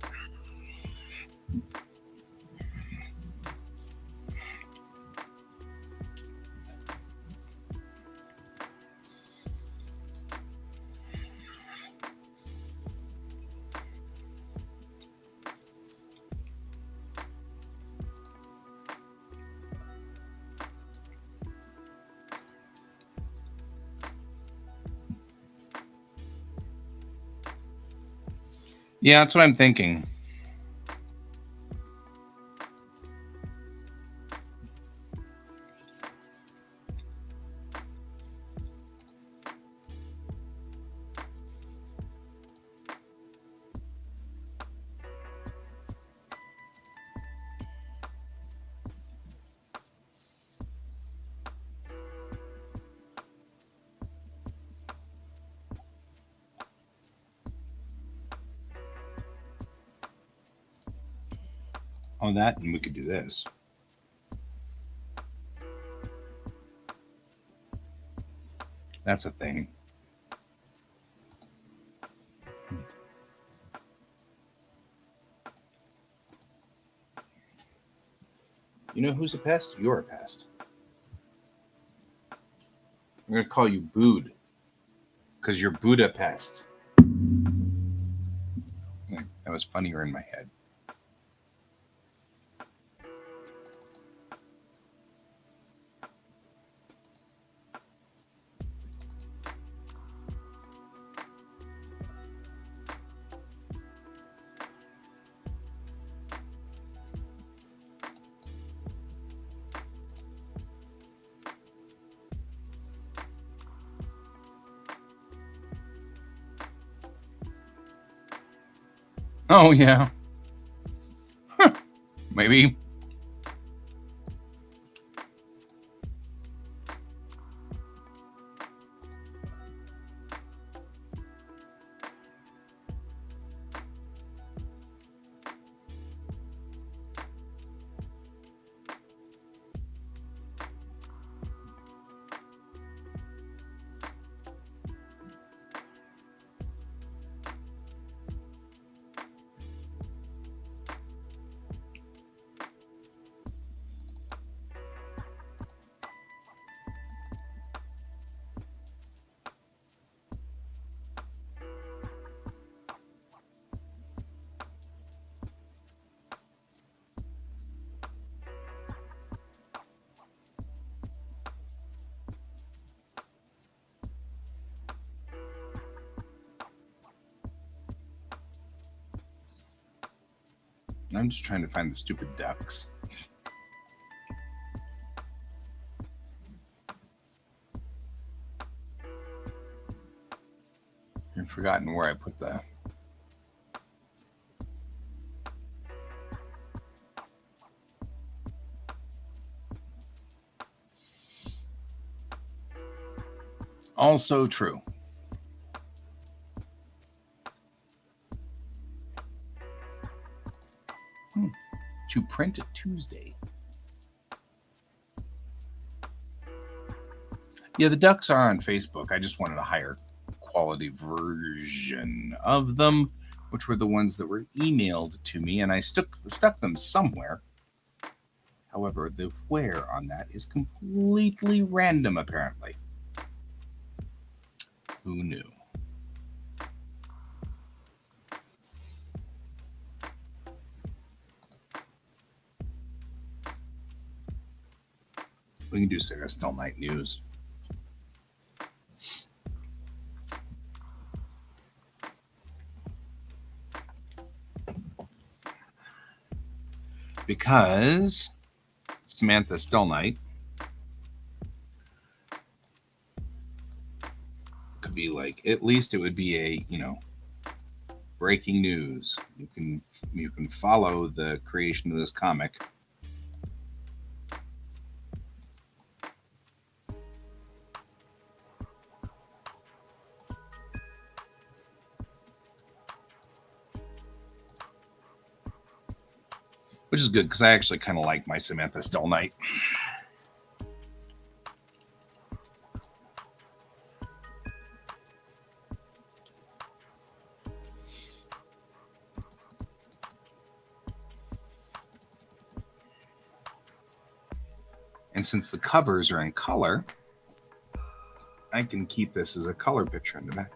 Yeah, that's what I'm thinking. On that, and we could do this. That's a thing. You know who's a pest? You're a pest. I'm going to call you Bood because you're Buddha pest. That was funnier in my head. Oh, yeah. Huh. Maybe. I'm just trying to find the stupid ducks. I've forgotten where I put the... Also true. To print a Tuesday. Yeah, the ducks are on Facebook. I just wanted a higher quality version of them, which were the ones that were emailed to me, and I stuck them somewhere. However, the where on that is completely random, apparently. Who knew? We can do Sarah Still Night News. Because Samantha Still Night could be like, at least it would be a, breaking news. You can follow the creation of this comic. Which is good because I actually kind of like my Samantha Still Night. And since the covers are in color, I can keep this as a color picture in the back.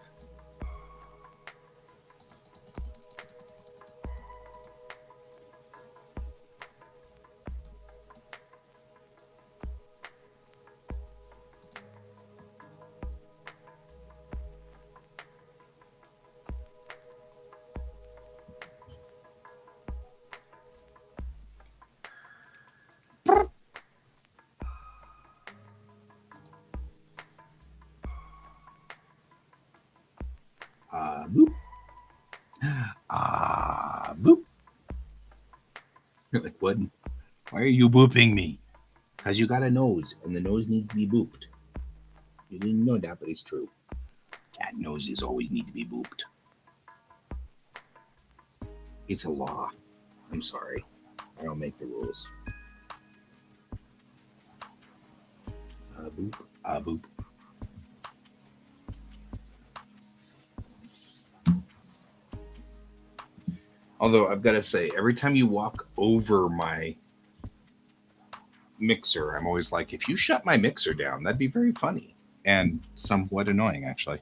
Boop. Boop. You're like, what? Why are you booping me? Because you got a nose, and the nose needs to be booped. You didn't know that, but it's true. Cat noses always need to be booped. It's a law. I'm sorry. I don't make the rules. Boop. Boop. Although I've got to say, every time you walk over my mixer, I'm always like, if you shut my mixer down, that'd be very funny and somewhat annoying, actually.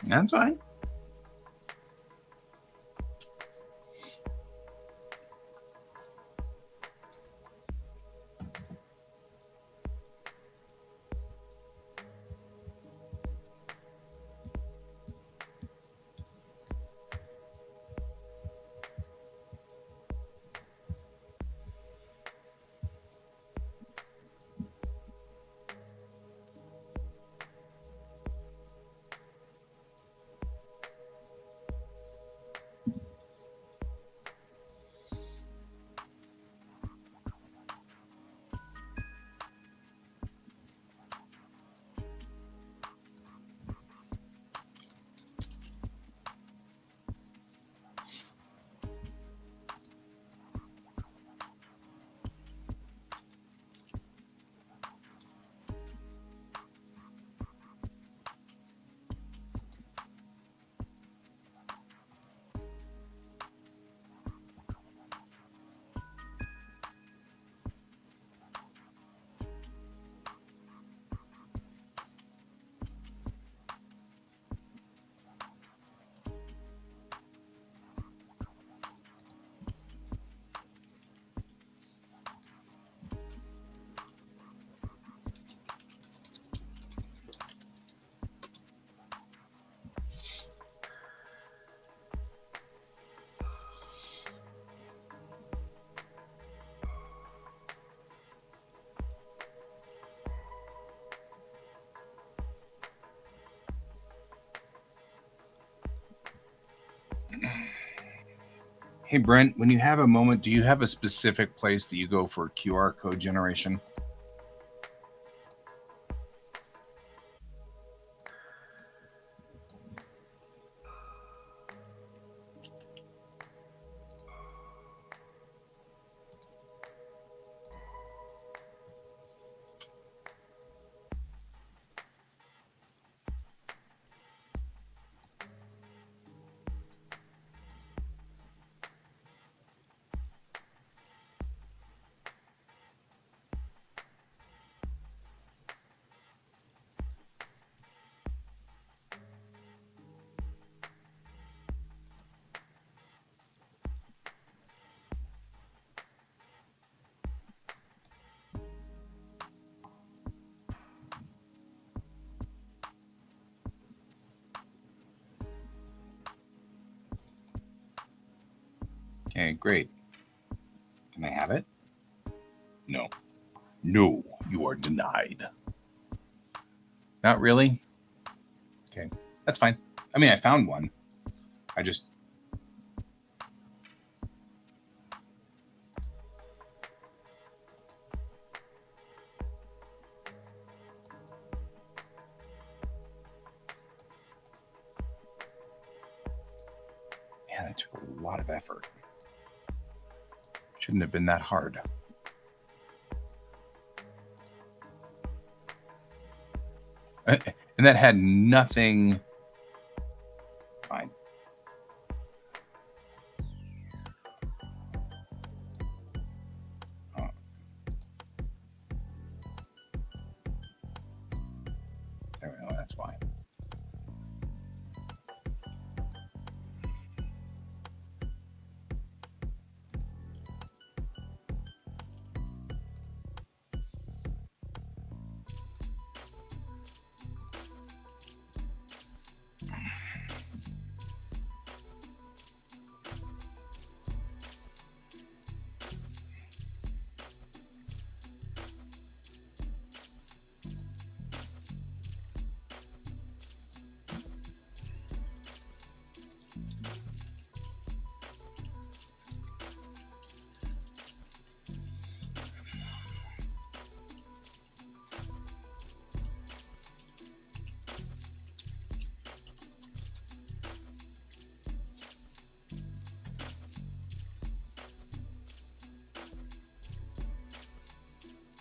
That's fine. Hey, Brent, when you have a moment, do you have a specific place that you go for QR code generation? Okay, great. Can I have it? No. No, you are denied. Not really? Okay, that's fine. I mean, I found one. I just... Man, it took a lot of effort. Shouldn't have been that hard. And that had nothing... Fine. Oh. There we go, that's fine.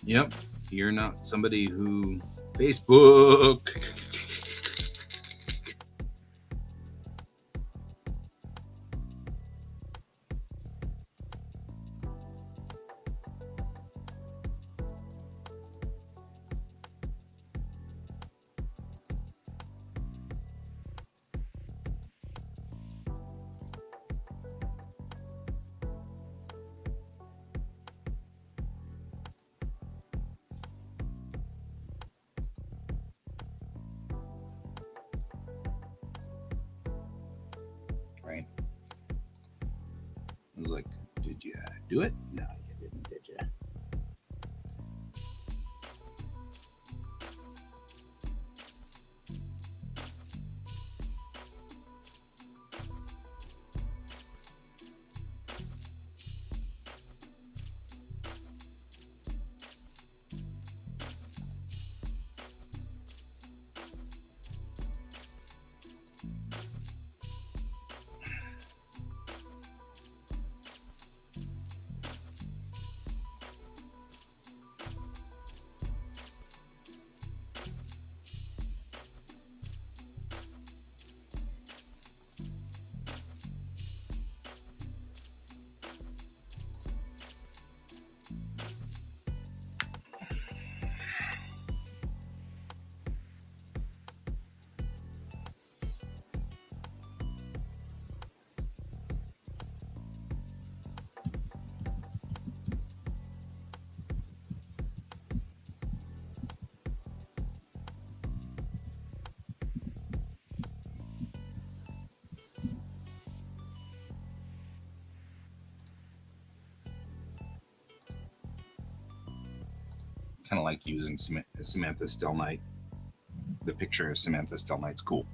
Yep, you're not somebody who... Facebook! Right? I was like, did you do it? No, you didn't, did you? Kind of like using Samantha Still Night. The picture of Samantha Still Night's cool.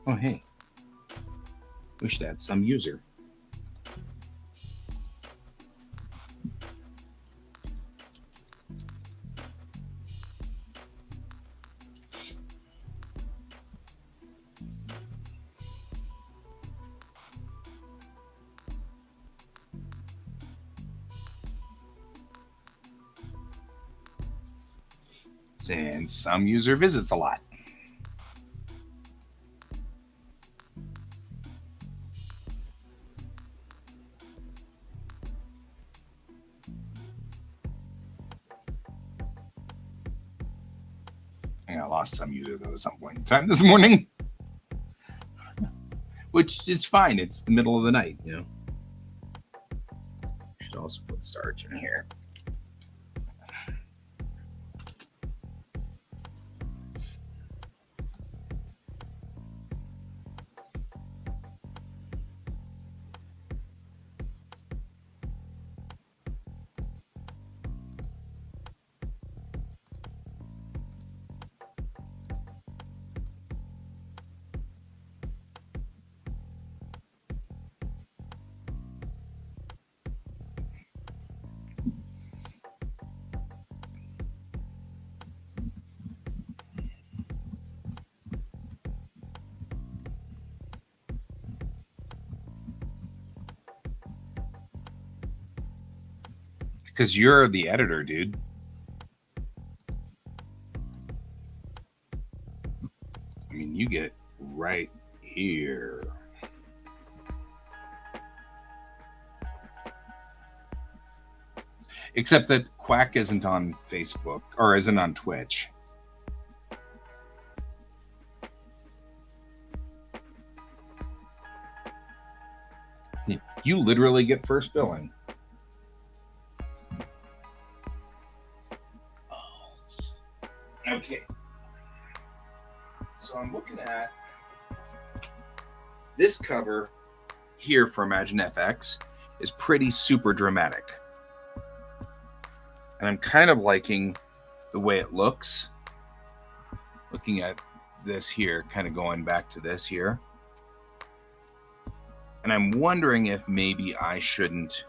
Oh, hey. We should add some user. And some user visits a lot. I lost some user though at some point in time this morning. Which is fine. It's the middle of the night, you know. Should also put starch in here. Because you're the editor, dude. I mean, you get right here. Except that Quack isn't on Facebook or isn't on Twitch. You literally get first billing. Okay. So I'm looking at this cover here for Imagine FX is pretty super dramatic. And I'm kind of liking the way it looks. Looking at this here, kind of going back to this here. And I'm wondering if maybe I shouldn't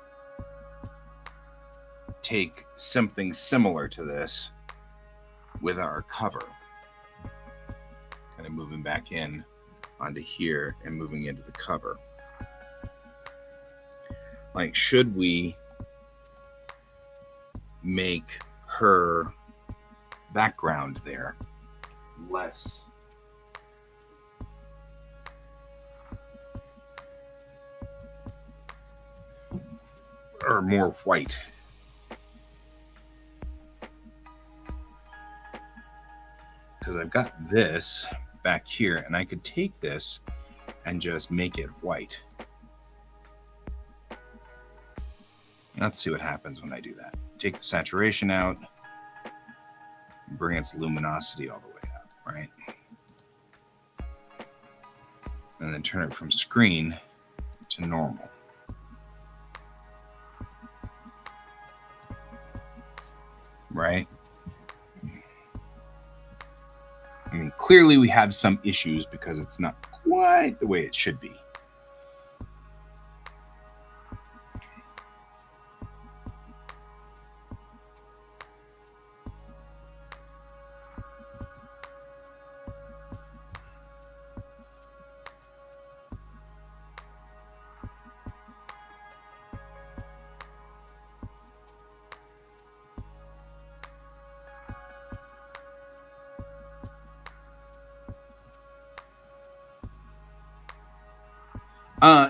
take something similar to this with our cover. Kind of moving back in onto here and moving into the cover. Like, should we make her background there less or more white? Because I've got this back here and I could take this and just make it white. Let's see what happens when I do that. Take the saturation out, bring its luminosity all the way up, right? And then turn it from screen to normal. Right? I mean, clearly we have some issues because it's not quite the way it should be.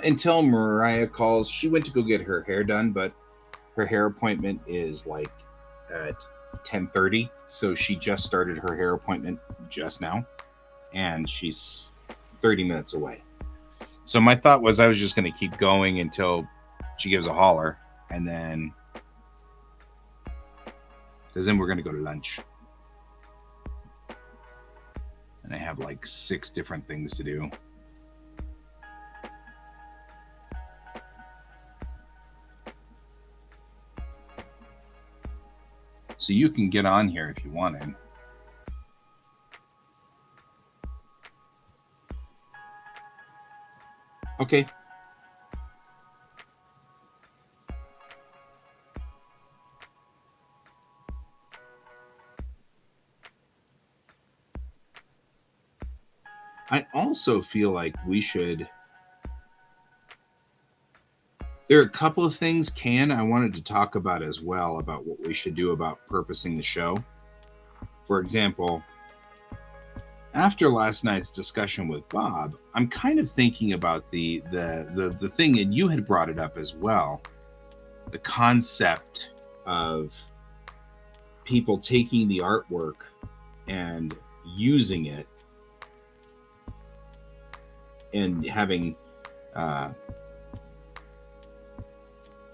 Until Mariah calls, she went to go get her hair done, but her hair appointment is like at 10:30, so she just started her hair appointment just now, and she's 30 minutes away. So my thought was I was just going to keep going until she gives a holler, and then because then we're going to go to lunch, and I have like 6 different things to do. So you can get on here if you wanted. Okay. I also feel like we should. There are a couple of things, I wanted to talk about as well about what we should do about purposing the show. For example, after last night's discussion with Bob, I'm kind of thinking about the thing, and you had brought it up as well, the concept of people taking the artwork and using it and having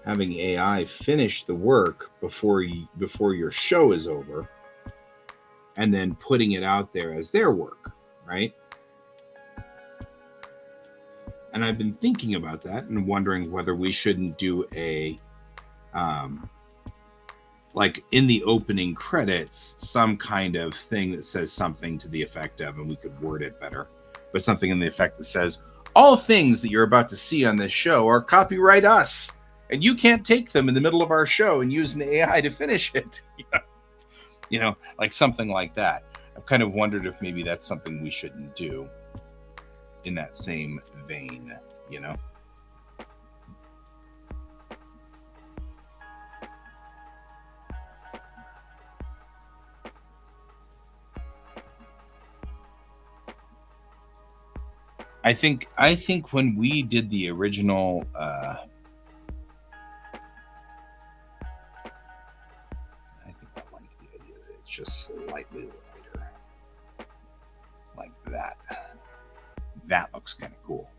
AI finish the work before your show is over, and then putting it out there as their work, right? And I've been thinking about that and wondering whether we shouldn't do a like in the opening credits, some kind of thing that says something to the effect of, and we could word it better, but something in the effect that says, all things that you're about to see on this show are copyright us, and you can't take them in the middle of our show and use an AI to finish it. You know, like something like that. I've kind of wondered if maybe that's something we shouldn't do in that same vein, you know? I think when we did the original I think I like the idea that it's just slightly lighter. Like that. That looks kind of cool.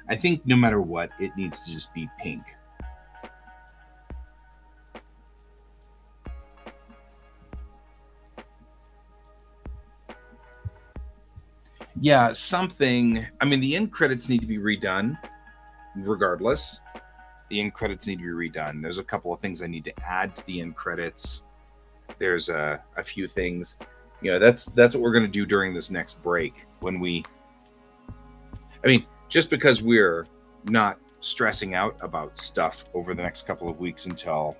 I think no matter what, it needs to just be pink. Yeah, something. I mean, the end credits need to be redone regardless. The end credits need to be redone. There's a couple of things I need to add to the end credits. There's a few things. You know, that's what we're going to do during this next break. I mean, just because we're not stressing out about stuff over the next couple of weeks until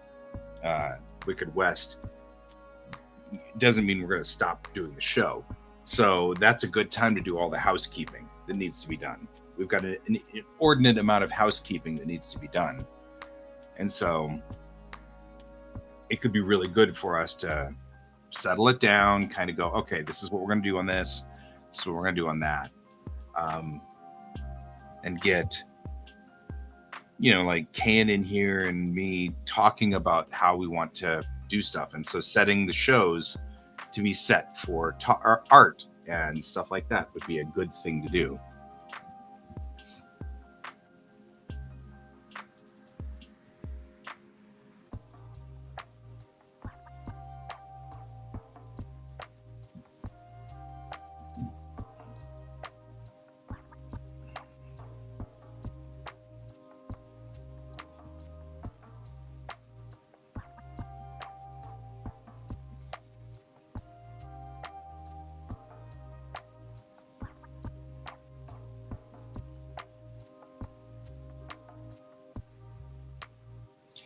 Wicked West doesn't mean we're going to stop doing the show. So that's a good time to do all the housekeeping that needs to be done. We've got an inordinate amount of housekeeping that needs to be done. And so it could be really good for us to settle it down, kind of go, okay, this is what we're going to do on this. This is what we're going to do on that. And get, you know, like Can in here and me talking about how we want to do stuff. And so setting the shows to be set for art and stuff like that would be a good thing to do.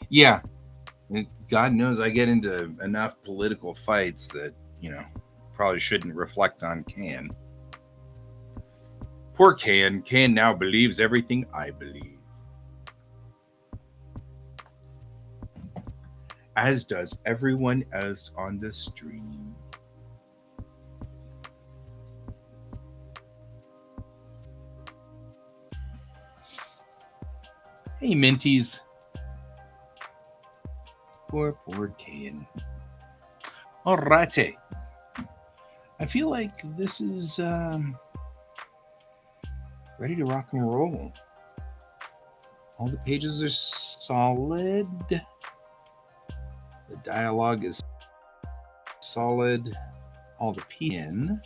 Yeah. God knows I get into enough political fights that, you know, probably shouldn't reflect on Can. Poor Can. Can now believes everything I believe. As does everyone else on the stream. Hey, Minties. Poor Can. Alrighty. I feel like this is ready to rock and roll. All the pages are solid. The dialogue is solid. All the PN.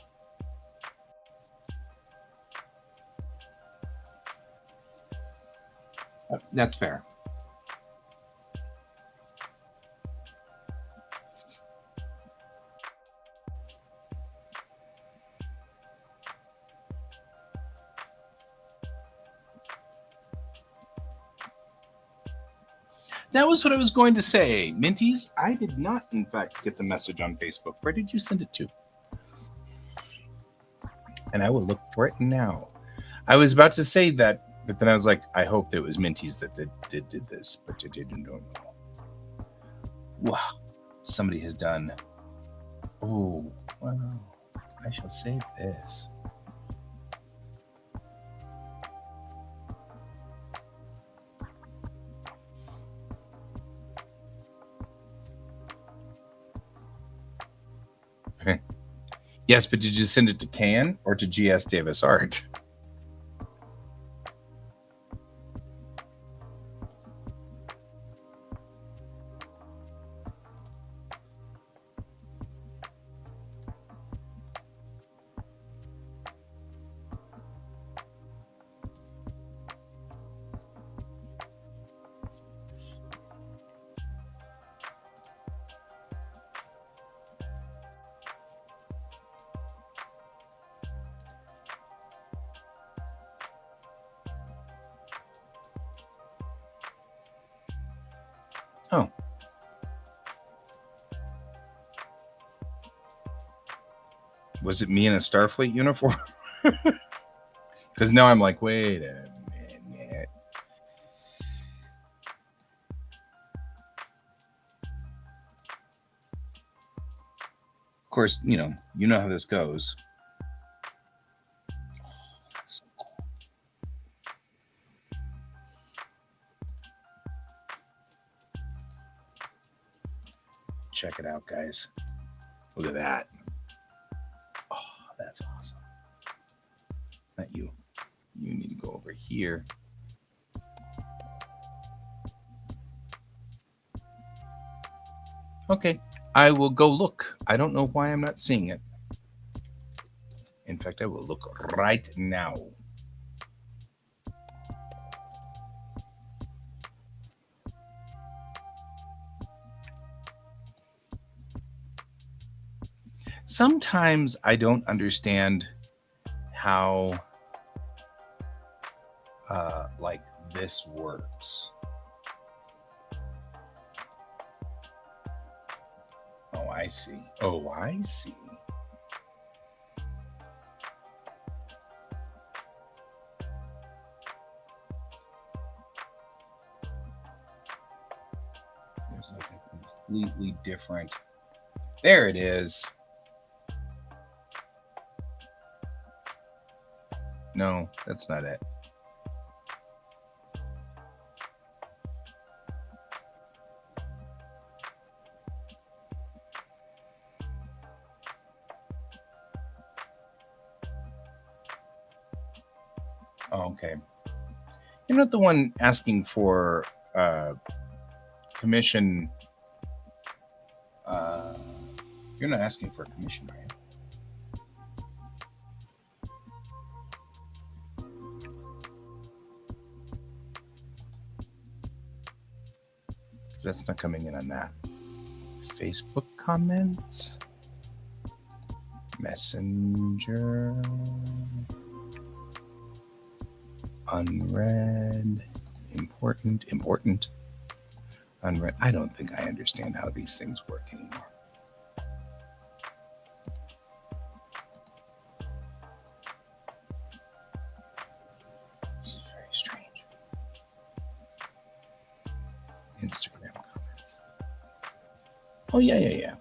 That's fair. That was what I was going to say. Minties, I did not, in fact, get the message on Facebook. Where did you send it to? And I will look for it now. I was about to say that, but then I was like, I hope it was Minties that did this, but I didn't know. Wow. Somebody has done. Oh, wow. I shall save this. Yes, but did you send it to Can or to GS Davis Art? Oh. Was it me in a Starfleet uniform? Because now I'm like, wait a minute. Of course, you know how this goes. Oh, that's so cool. Check it out, guys. Look at that. Oh, that's awesome. Not you. You need to go over here. Okay, I will go look. I don't know why I'm not seeing it. In fact, I will look right now. Sometimes I don't understand how like this works. Oh, I see. Oh, I see. There's like a completely different. There it is. No, that's not it. Oh, okay. You're not the one asking for commission. You're not asking for a commission, right? That's not coming in on that. Facebook comments. Messenger. Unread. Important. Unread. I don't think I understand how these things work anymore. This is very strange. Instagram comments. Oh, yeah.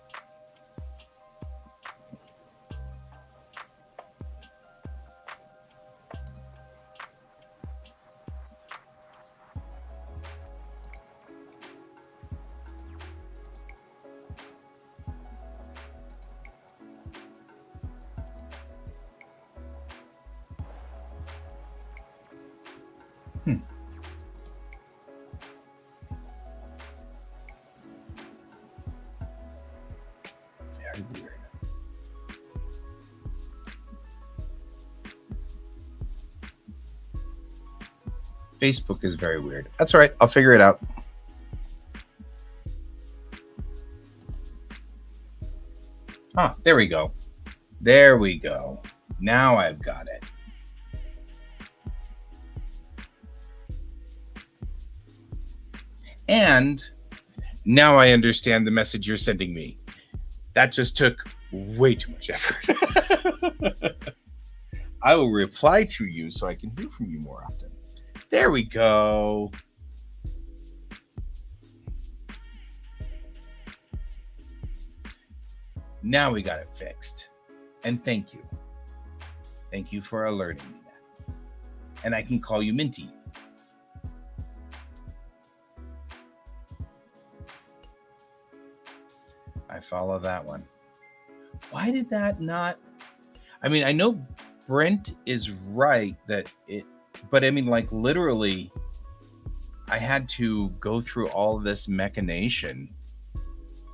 Very weird. Facebook is very weird. That's all right. I'll figure it out. Ah, there we go. There we go. Now I've got it. And now I understand the message you're sending me. That just took way too much effort. I will reply to you so I can hear from you more often. There we go. Now we got it fixed. And thank you. Thank you for alerting me that. And I can call you Minty. I follow that one. Why did that not? I mean, I know Brent is right that it, but I mean, like literally, I had to go through all this machination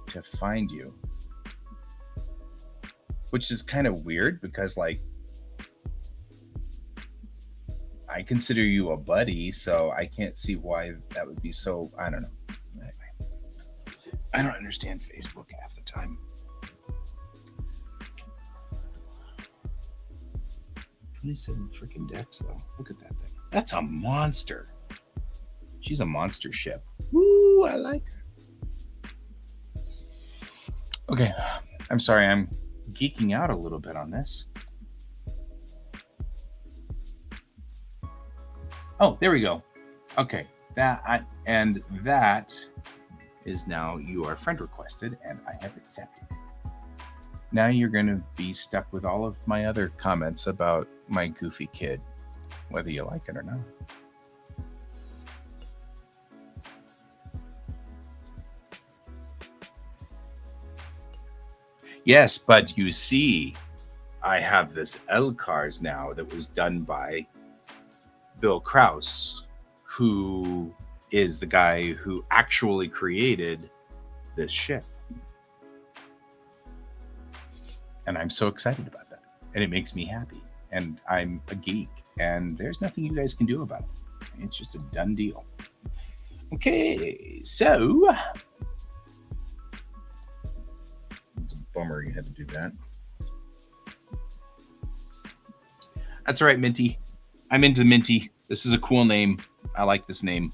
to find you, which is kind of weird because, like, I consider you a buddy, so I can't see why that would be so. I don't know. Anyway, I don't understand Facebook half the time. 27 freaking decks, though. Look at that thing. That's a monster. She's a monster ship. Woo, I like her. Okay, I'm sorry. I'm geeking out a little bit on this. Oh, there we go. Okay, that is now you are friend requested, and I have accepted. Now you're going to be stuck with all of my other comments about my goofy kid, whether you like it or not. Yes, but you see, I have this LCARS now that was done by Bill Krause, who is the guy who actually created this ship. And I'm so excited about that. And it makes me happy. And I'm a geek. And there's nothing you guys can do about it. It's just a done deal. Okay, so it's a bummer you had to do that. That's all right, Minty. I'm into Minty. This is a cool name. I like this name.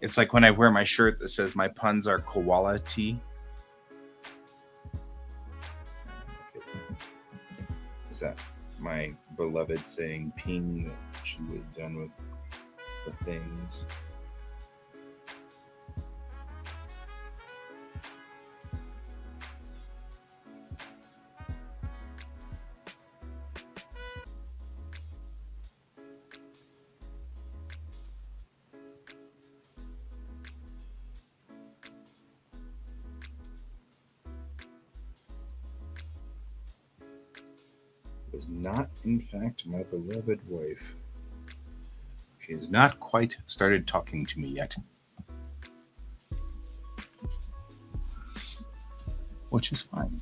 It's like when I wear my shirt that says my puns are quality. Is that my beloved saying ping that she was done with the things? Was not, in fact, my beloved wife. She has not quite started talking to me yet. Which is fine.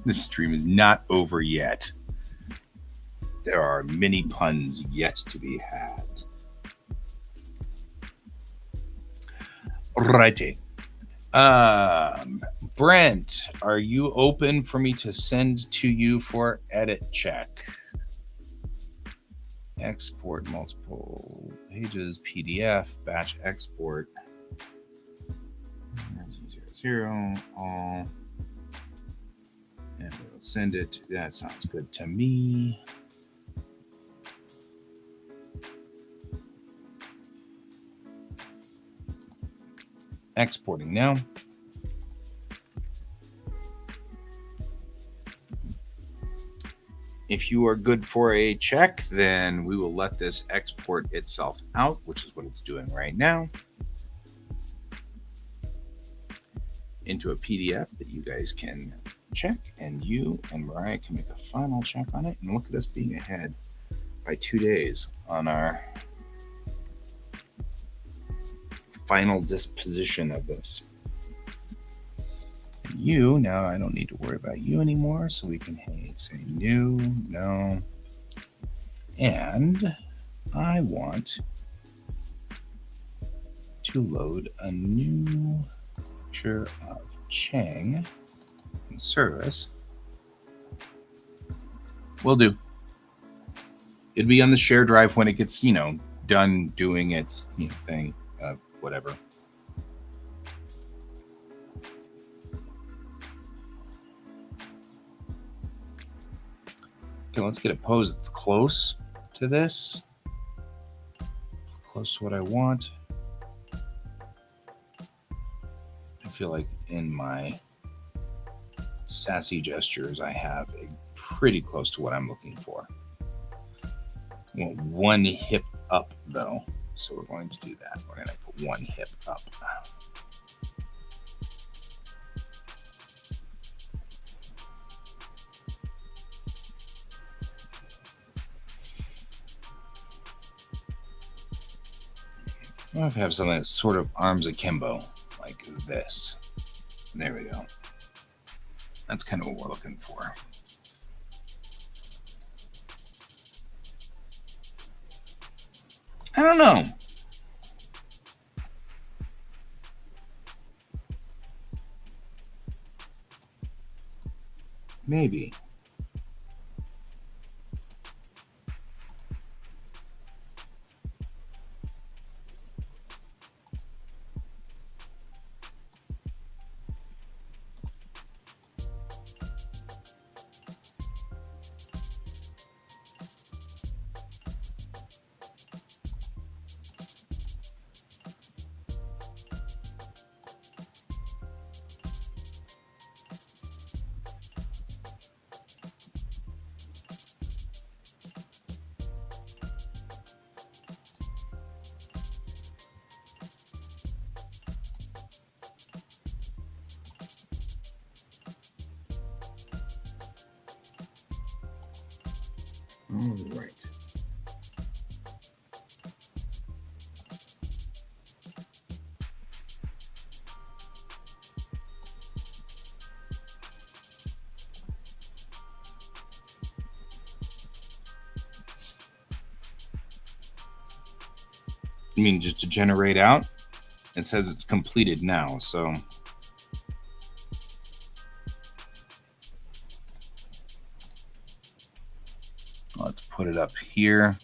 This stream is not over yet. There are many puns yet to be had. Righty. Brent, are you open for me to send to you for edit check? Export multiple pages, PDF, batch export. 0, all. And we'll send it. That sounds good to me. Exporting now. If you are good for a check, then we will let this export itself out, which is what it's doing right now, into a PDF that you guys can check, and you and Mariah can make a final check on it. And look at us being ahead by 2 days on our final disposition of this. And you, now I don't need to worry about you anymore, so we can say new, no, And I want to load a new picture of Chang in service. Will do. It'd be on the share drive when it gets, done doing its thing, whatever. Okay, let's get a pose that's close to this. Close to what I want. I feel like in my sassy gestures, I have a pretty close to what I'm looking for. I want one hip up though, so we're going to do that. We're going to put one hip up. I want to have something that's sort of arms akimbo, like this. There we go. That's kind of what we're looking for. I don't know. Maybe. All right. You mean just to generate out? It says it's completed now, so let's put it up here.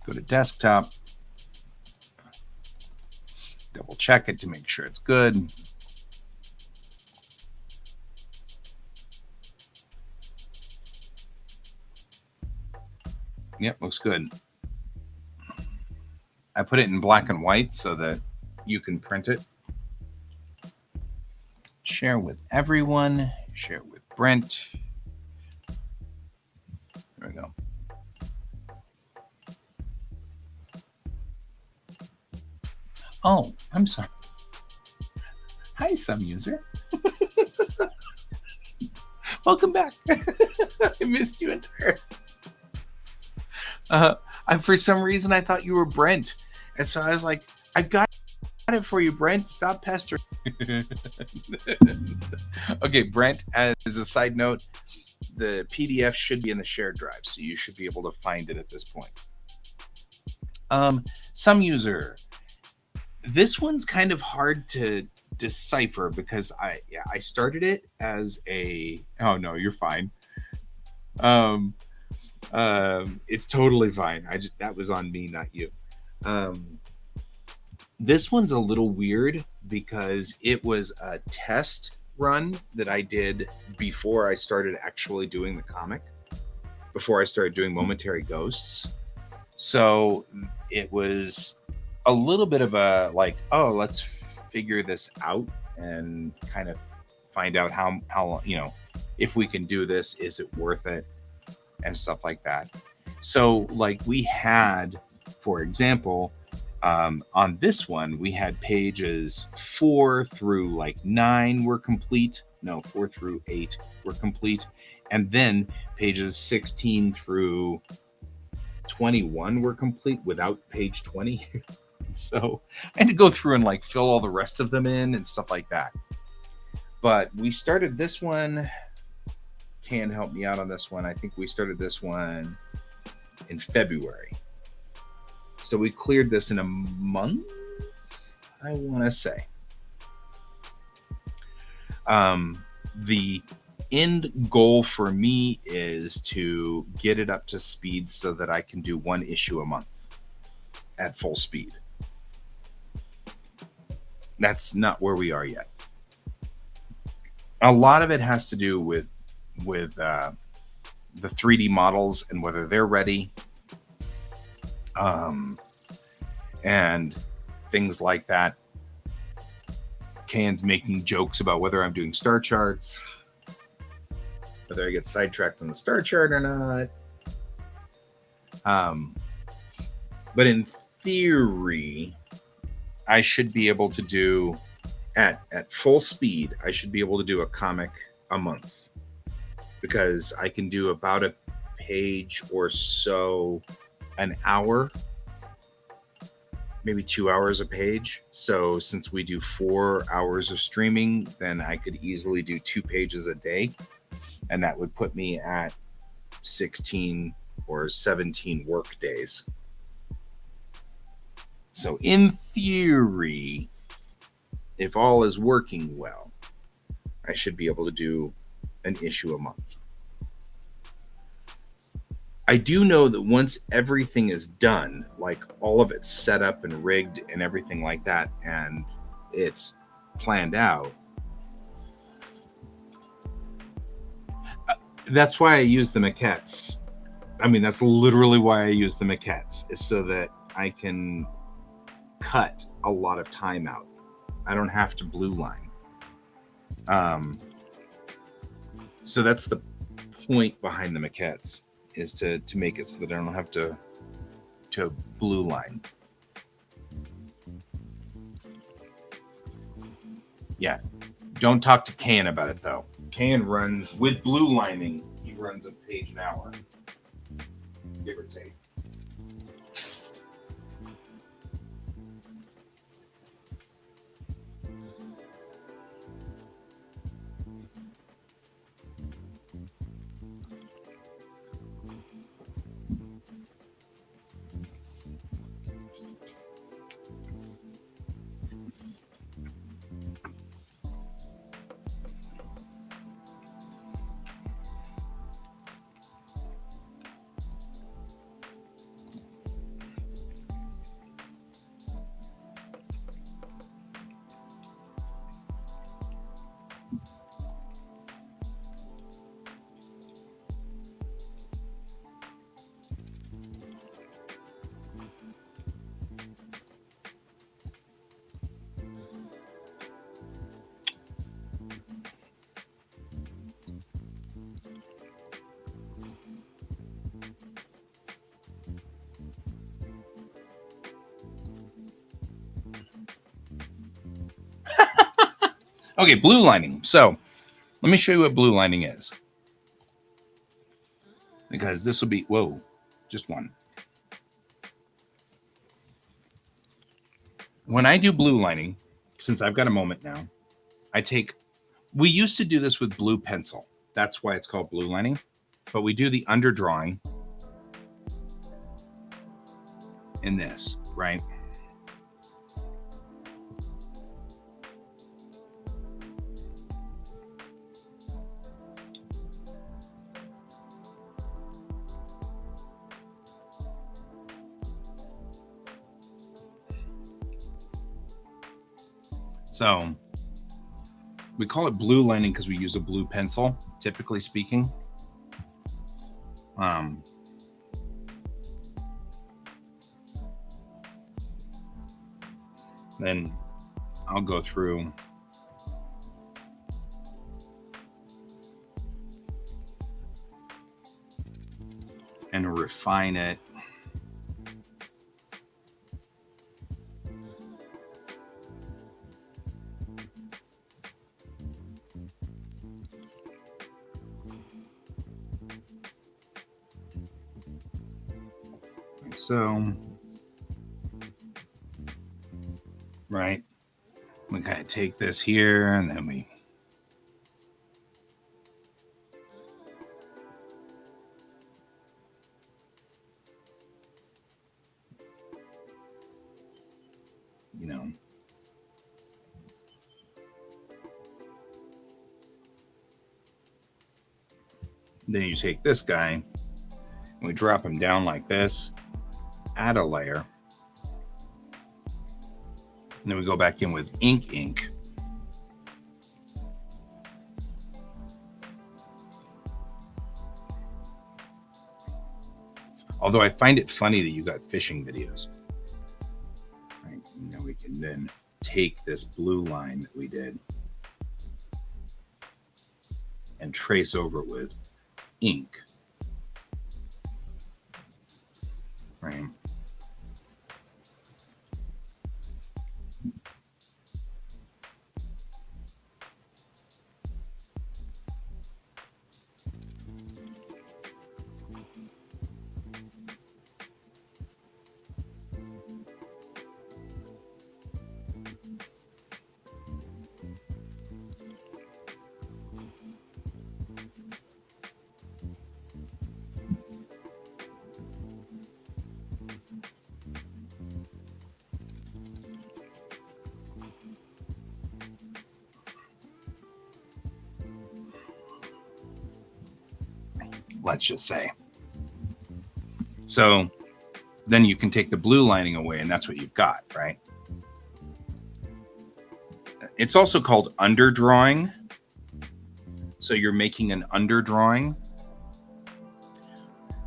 Go to desktop. Double check it to make sure it's good. Yep, looks good. I put it in black and white so that you can print it. Share with everyone. Share with Brent. There we go. Oh, I'm sorry. Hi, some user. Welcome back. I missed you entirely. For some reason, I thought you were Brent. And so I was like, I got it for you, Brent. Stop pestering. Okay, Brent, as a side note, the PDF should be in the shared drive, so you should be able to find it at this point. Some user. This one's kind of hard to decipher because I started it as a... Oh, no, you're fine. It's totally fine. That was on me, not you. This one's a little weird because it was a test run that I did before I started actually doing the comic, before I started doing Momentary Ghosts. So it was a little bit of a like, oh, let's figure this out and kind of find out how if we can do this, is it worth it, and stuff like that. So like we had, for example, on this one, we had pages 4 through like 9 were complete. No, 4 through 8 were complete. And then pages 16 through 21 were complete without page 20. So I had to go through and like fill all the rest of them in and stuff like that. But we started this one can help me out on this one. I think we started this one in February. So we cleared this in a month, I want to say. The end goal for me is to get it up to speed so that I can do one issue a month at full speed. That's not where we are yet. A lot of it has to do with the 3D models and whether they're ready, and things like that. Can's making jokes about whether I'm doing star charts, whether I get sidetracked on the star chart or not. But in theory, I should be able to do at full speed. I should be able to do a comic a month, because I can do about a page or so an hour, maybe 2 hours a page. So since we do 4 hours of streaming, then I could easily do 2 pages a day. And that would put me at 16 or 17 work days. So in theory, if all is working well, I should be able to do an issue a month. I do know that once everything is done, like all of it's set up and rigged and everything like that, and it's planned out, that's why I use the maquettes. I mean, that's literally why I use the maquettes, is so that I can cut a lot of time out. I don't have to blue line. So that's the point behind the maquettes, is to make it so that I don't have to blue line. Yeah, don't talk to Can about it though. Can runs with blue lining. He runs a page an hour, give or take. Okay, blue lining. So let me show you what blue lining is, because this will be, whoa, just one. When I do blue lining, since I've got a moment now, we used to do this with blue pencil. That's why it's called blue lining. But we do the underdrawing in this, right? So we call it blue lining because we use a blue pencil, typically speaking. Then I'll go through and refine it. So, right, we kind of take this here and then we Then you take this guy, and we drop him down like this, add a layer, and then we go back in with ink. Although I find it funny that you got fishing videos. Right, now we can then take this blue line that we did and trace over it with ink. Right. Let's just say. So then you can take the blue lining away, and that's what you've got, right? It's also called underdrawing. So you're making an underdrawing.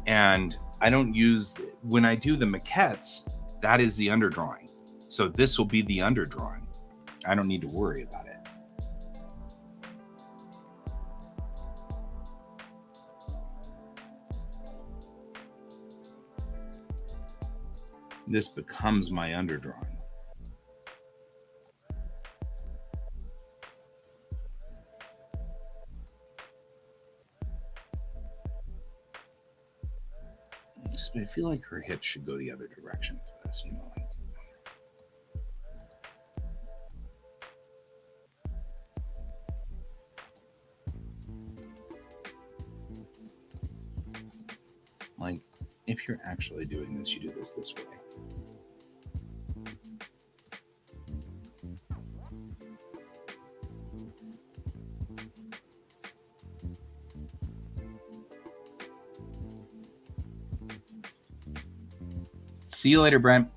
And I don't use, when I do the maquettes, that is the underdrawing. So this will be the underdrawing. I don't need to worry about it. This becomes my underdrawing. I feel like her hips should go the other direction for this, you know. Like, if you're actually doing this, you do this way. See you later, Brent.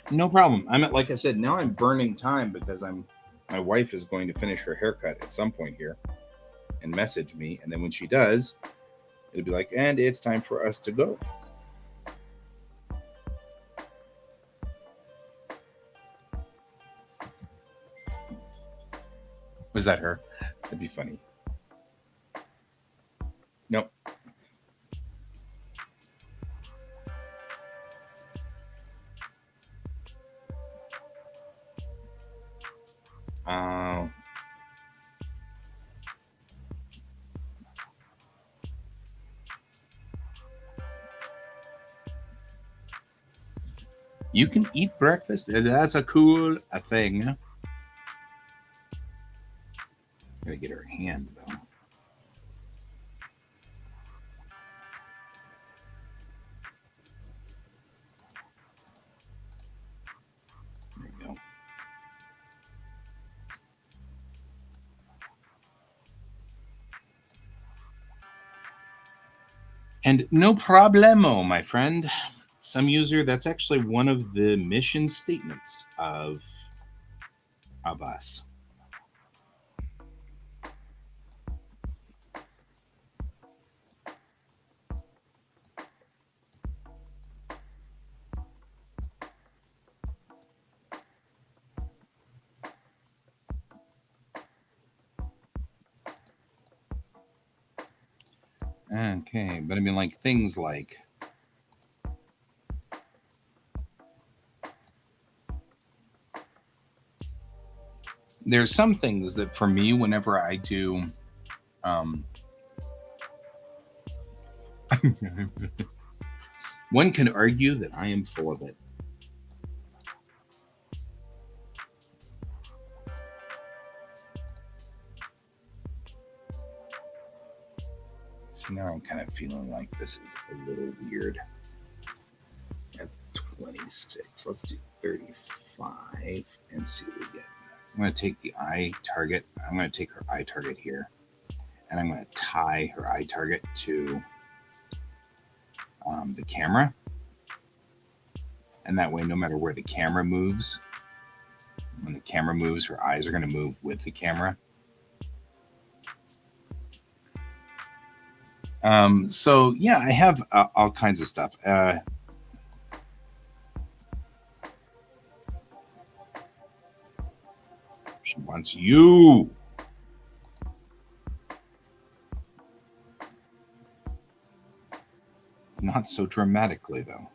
No problem. Like I said, now I'm burning time because my wife is going to finish her haircut at some point here and message me. And then when she does, it'll be like, and it's time for us to go. Was that her? That'd be funny. Nope. You can eat breakfast. That's a cool thing. Gotta get her hand though. There we go. And no problemo, my friend. Some user, that's actually one of the mission statements of us. Okay, but I mean, like things like there's some things that for me, whenever I do, one can argue that I am full of it. See, now I'm kind of feeling like this is a little weird. At 26, let's do 35 and see what we get. I'm going to take the eye target. I'm going to take her eye target here. and I'm going to tie her eye target to the camera. And that way, no matter where the camera moves, when the camera moves, her eyes are going to move with the camera. So yeah, I have all kinds of stuff. She wants you. Not so dramatically, though.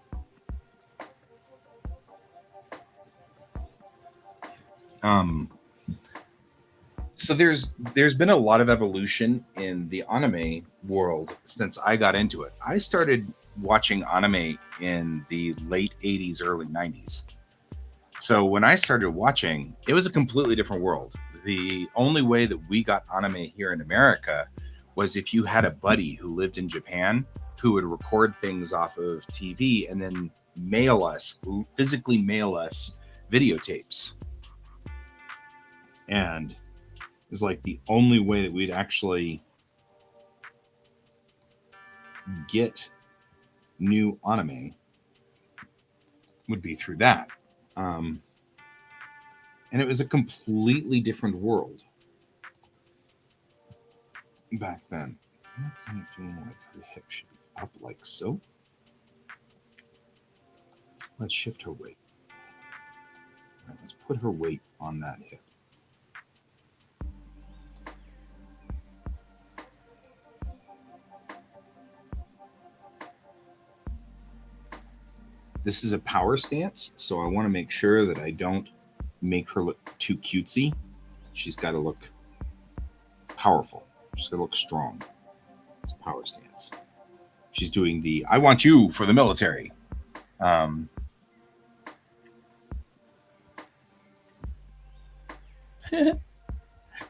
So there's been a lot of evolution in the anime world since I got into it. I started watching anime in the late 80s, early 90s. So when I started watching, it was a completely different world. The only way that we got anime here in America was if you had a buddy who lived in Japan who would record things off of TV and then physically mail us videotapes. And it was like the only way that we'd actually get new anime would be through that. And it was a completely different world back then. I'm kind of feeling like her hip should be up like so. Let's shift her weight. All right, let's put her weight on that hip. This is a power stance, so I want to make sure that I don't make her look too cutesy. She's got to look powerful. She's got to look strong. It's a power stance. She's doing the "I want you for the military."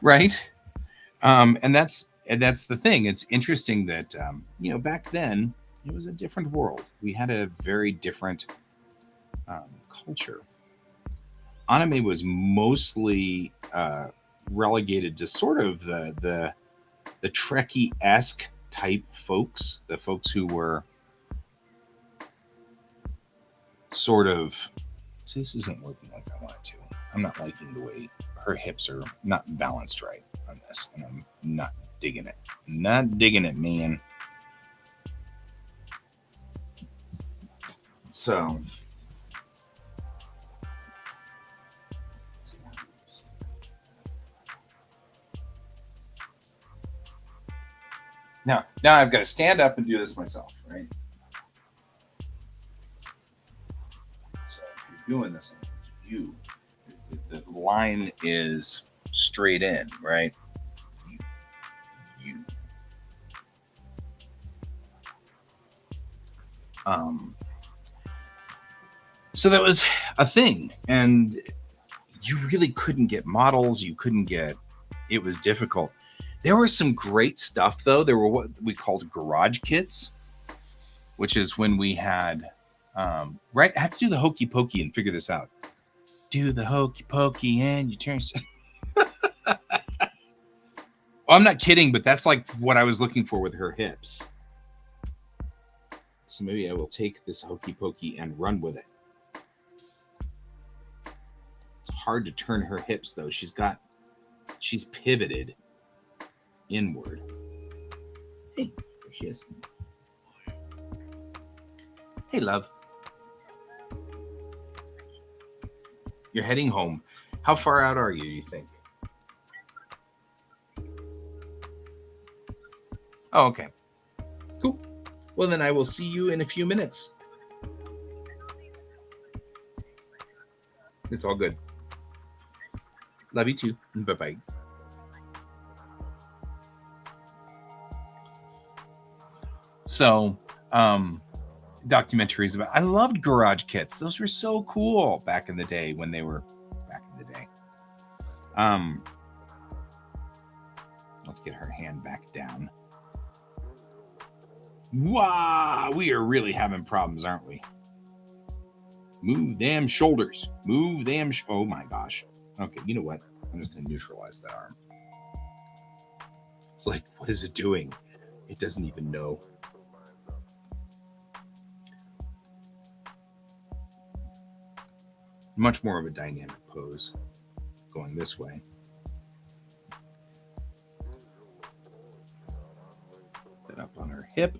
Right? And that's the thing. It's interesting that back then it was a different world. We had a very different culture. Anime was mostly relegated to sort of the Trekkie-esque type folks, the folks who were sort of. See, this isn't working like I want it to. I'm not liking the way her hips are not balanced right on this, and I'm not digging it. Not digging it, man. So now I've got to stand up and do this myself, right? So if you're doing this, the line is straight in, right? You. So that was a thing, and you really couldn't get models. You couldn't get. It was difficult. There was some great stuff, though. There were what we called garage kits, which is when we had, right? I have to do the hokey pokey and figure this out. Do the hokey pokey and you turn. Well, I'm not kidding, but that's like what I was looking for with her hips. So maybe I will take this hokey pokey and run with it. It's hard to turn her hips, though. She's pivoted inward. Hey, there she is. Hey, love. You're heading home. How far out are you think? Oh, okay. Cool. Well, then I will see you in a few minutes. It's all good. Love you too. Bye-bye. So, documentaries about. I loved garage kits. Those were so cool back in the day when they were back in the day. Let's get her hand back down. Wow, we are really having problems, aren't we? Move them shoulders. Move them. Oh my gosh. Okay, you know what? I'm just going to neutralize that arm. It's like, what is it doing? It doesn't even know. Much more of a dynamic pose going this way. That up on her hip.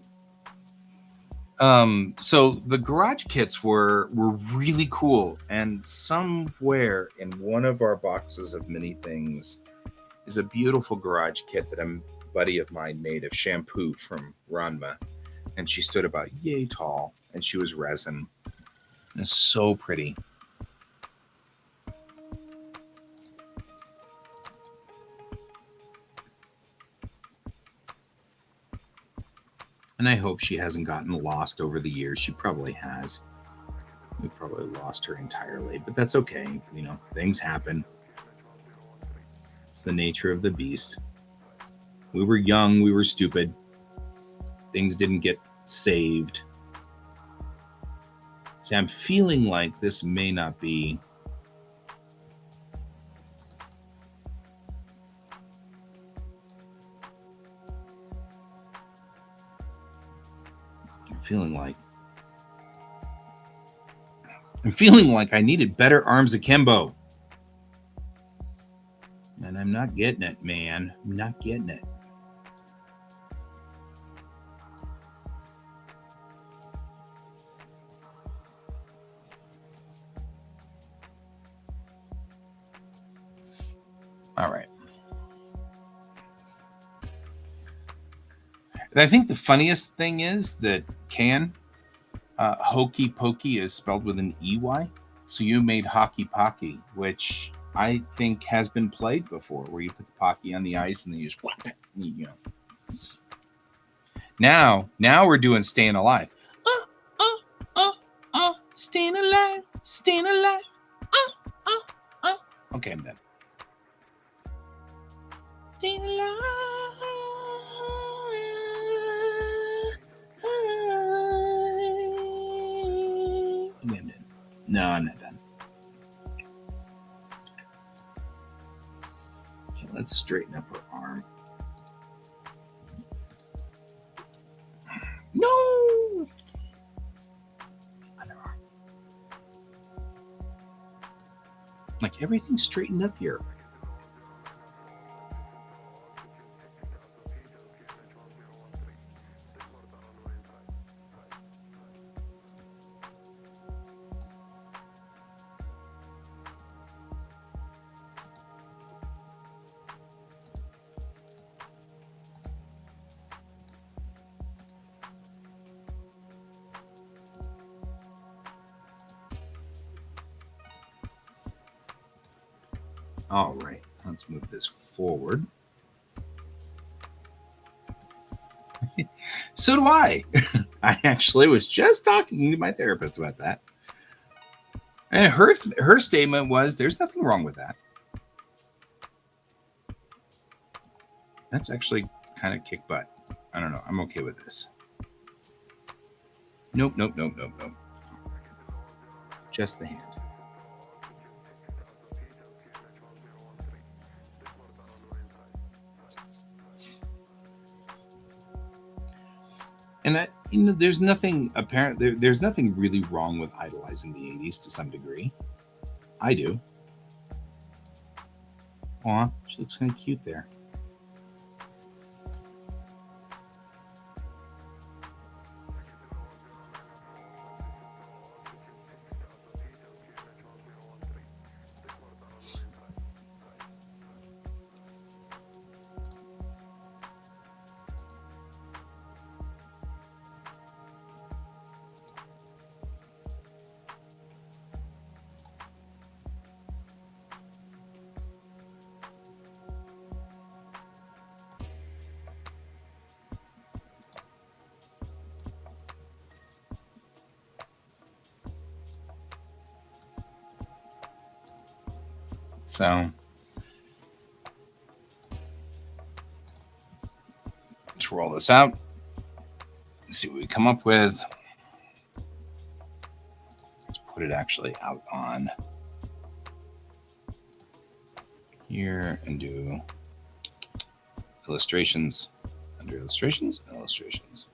So the garage kits were really cool, and somewhere in one of our boxes of many things is a beautiful garage kit that a buddy of mine made of shampoo from Ranma, and she stood about yay tall, and she was resin. It's so pretty. And I hope she hasn't gotten lost over the years. She probably has. We probably lost her entirely, but that's okay. You know, things happen. It's the nature of the beast. We were young, we were stupid. Things didn't get saved. See, I'm feeling like this may not be I'm feeling like I needed better arms akimbo. And I'm not getting it, man. I'm not getting it. All right. And I think the funniest thing is that Hokey Pokey is spelled with an EY. So you made Hockey Pocky, which I think has been played before, where you put the Pocky on the ice and then you just whap it. You know. Now we're doing Staying Alive. Staying alive, staying alive. Okay, I'm done. Staying alive. Okay, I'm done. No, I'm not done. Okay, let's straighten up her arm. No! Other arm. Like everything's straightened up here. All right, let's move this forward. So do I. I actually was just talking to my therapist about that. And her statement was, there's nothing wrong with that. That's actually kind of kick butt. I don't know. I'm okay with this. Nope. Just the hand. And there's nothing apparent. There's nothing really wrong with idolizing the 80s to some degree. I do. Aw, she looks kind of cute there. So let's roll this out. Let's see what we come up with. Let's put it actually out on here and do illustrations, under illustrations, and illustrations.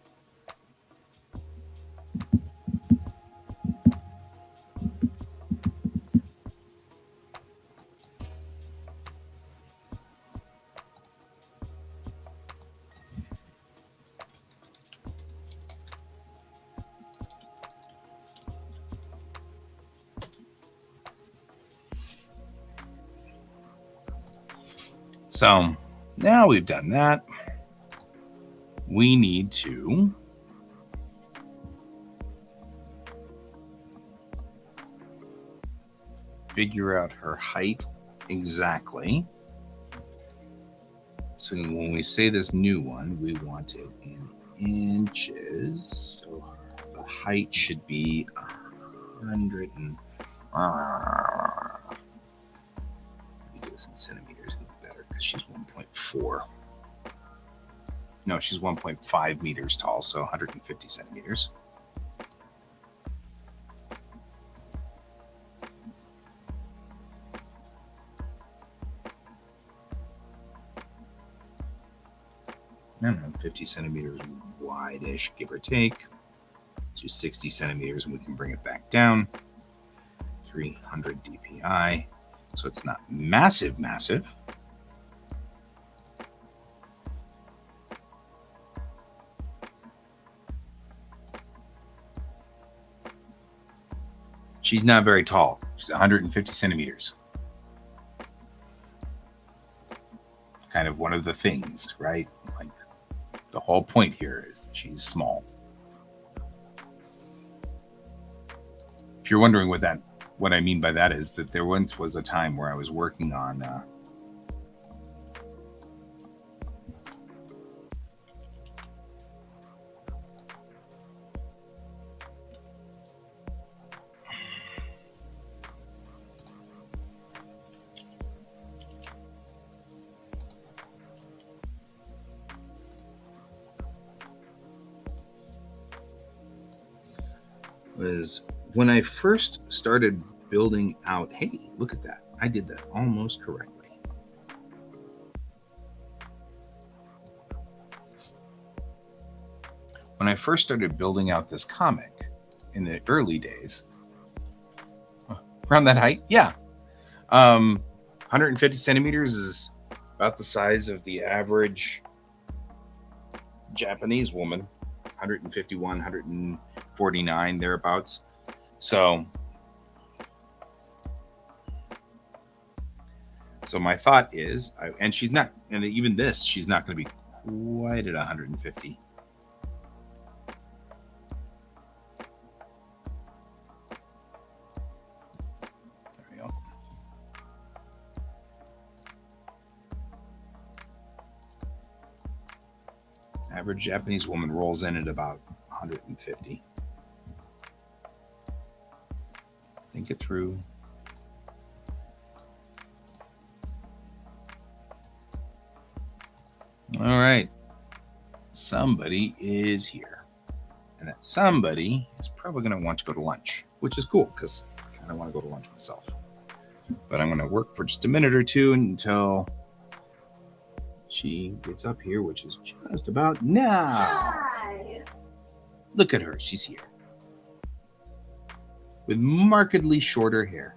So now we've done that. We need to figure out her height exactly. So when we say this new one, we want it in inches. So the height should be 100 and we do this in centimeters, even better, because she's 1.4. No, she's 1.5 meters tall, so 150 centimeters. I don't know, 50 centimeters wide-ish, give or take. To 60 centimeters, and we can bring it back down. 300 dpi. So it's not massive, massive. She's not very tall. She's 150 centimeters. Kind of one of the things, right? Like the whole point here is that she's small. If you're wondering what I mean by that is that there once was a time where I was working on was when I first started building out. Hey, look at that. I did that almost correctly. When I first started building out this comic in the early days, around that height, yeah. 150 centimeters is about the size of the average Japanese woman. 151, 149, thereabouts. So my thought is, and she's not, and even this, she's not going to be quite at 150. There we go. Average Japanese woman rolls in at about 150. Think it through. All right. Somebody is here. And that somebody is probably going to want to go to lunch, which is cool because I kind of want to go to lunch myself. But I'm going to work for just a minute or two until she gets up here, which is just about now. Hi. Look at her. She's here. With markedly shorter hair.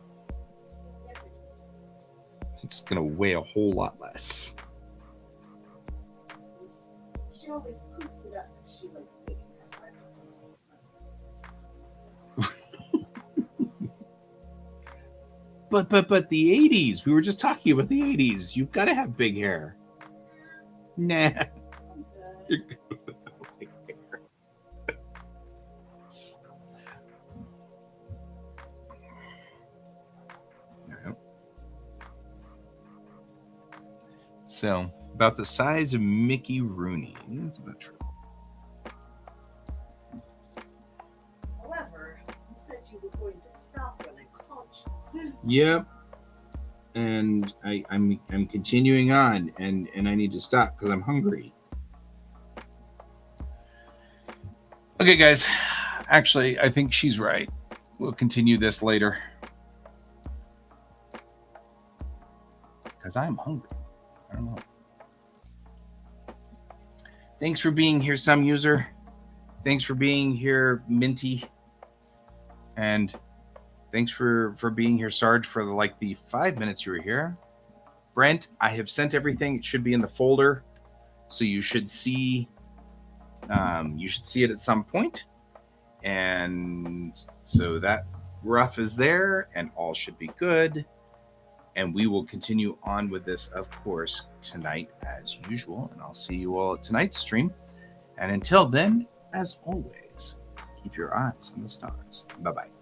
It's going to weigh a whole lot less. She always poops it up if she likes making her sweat. But the 80s. We were just talking about the 80s. You've got to have big hair. Nah. You're good with big hair. So, about the size of Mickey Rooney. That's about true. However, you said you were going to stop when I called you. Yep. And I'm continuing on, and I need to stop because I'm hungry. Okay, guys. Actually, I think she's right. We'll continue this later. Because I'm hungry. I don't know. Thanks for being here, Some User. Thanks for being here, Minty. And thanks for being here, Sarge, for the 5 minutes you were here. Brent, I have sent everything. It should be in the folder, so you should see it at some point. And so that rough is there, and all should be good. And we will continue on with this, of course, tonight as usual. And I'll see you all at tonight's stream. And until then, as always, keep your eyes on the stars. Bye-bye.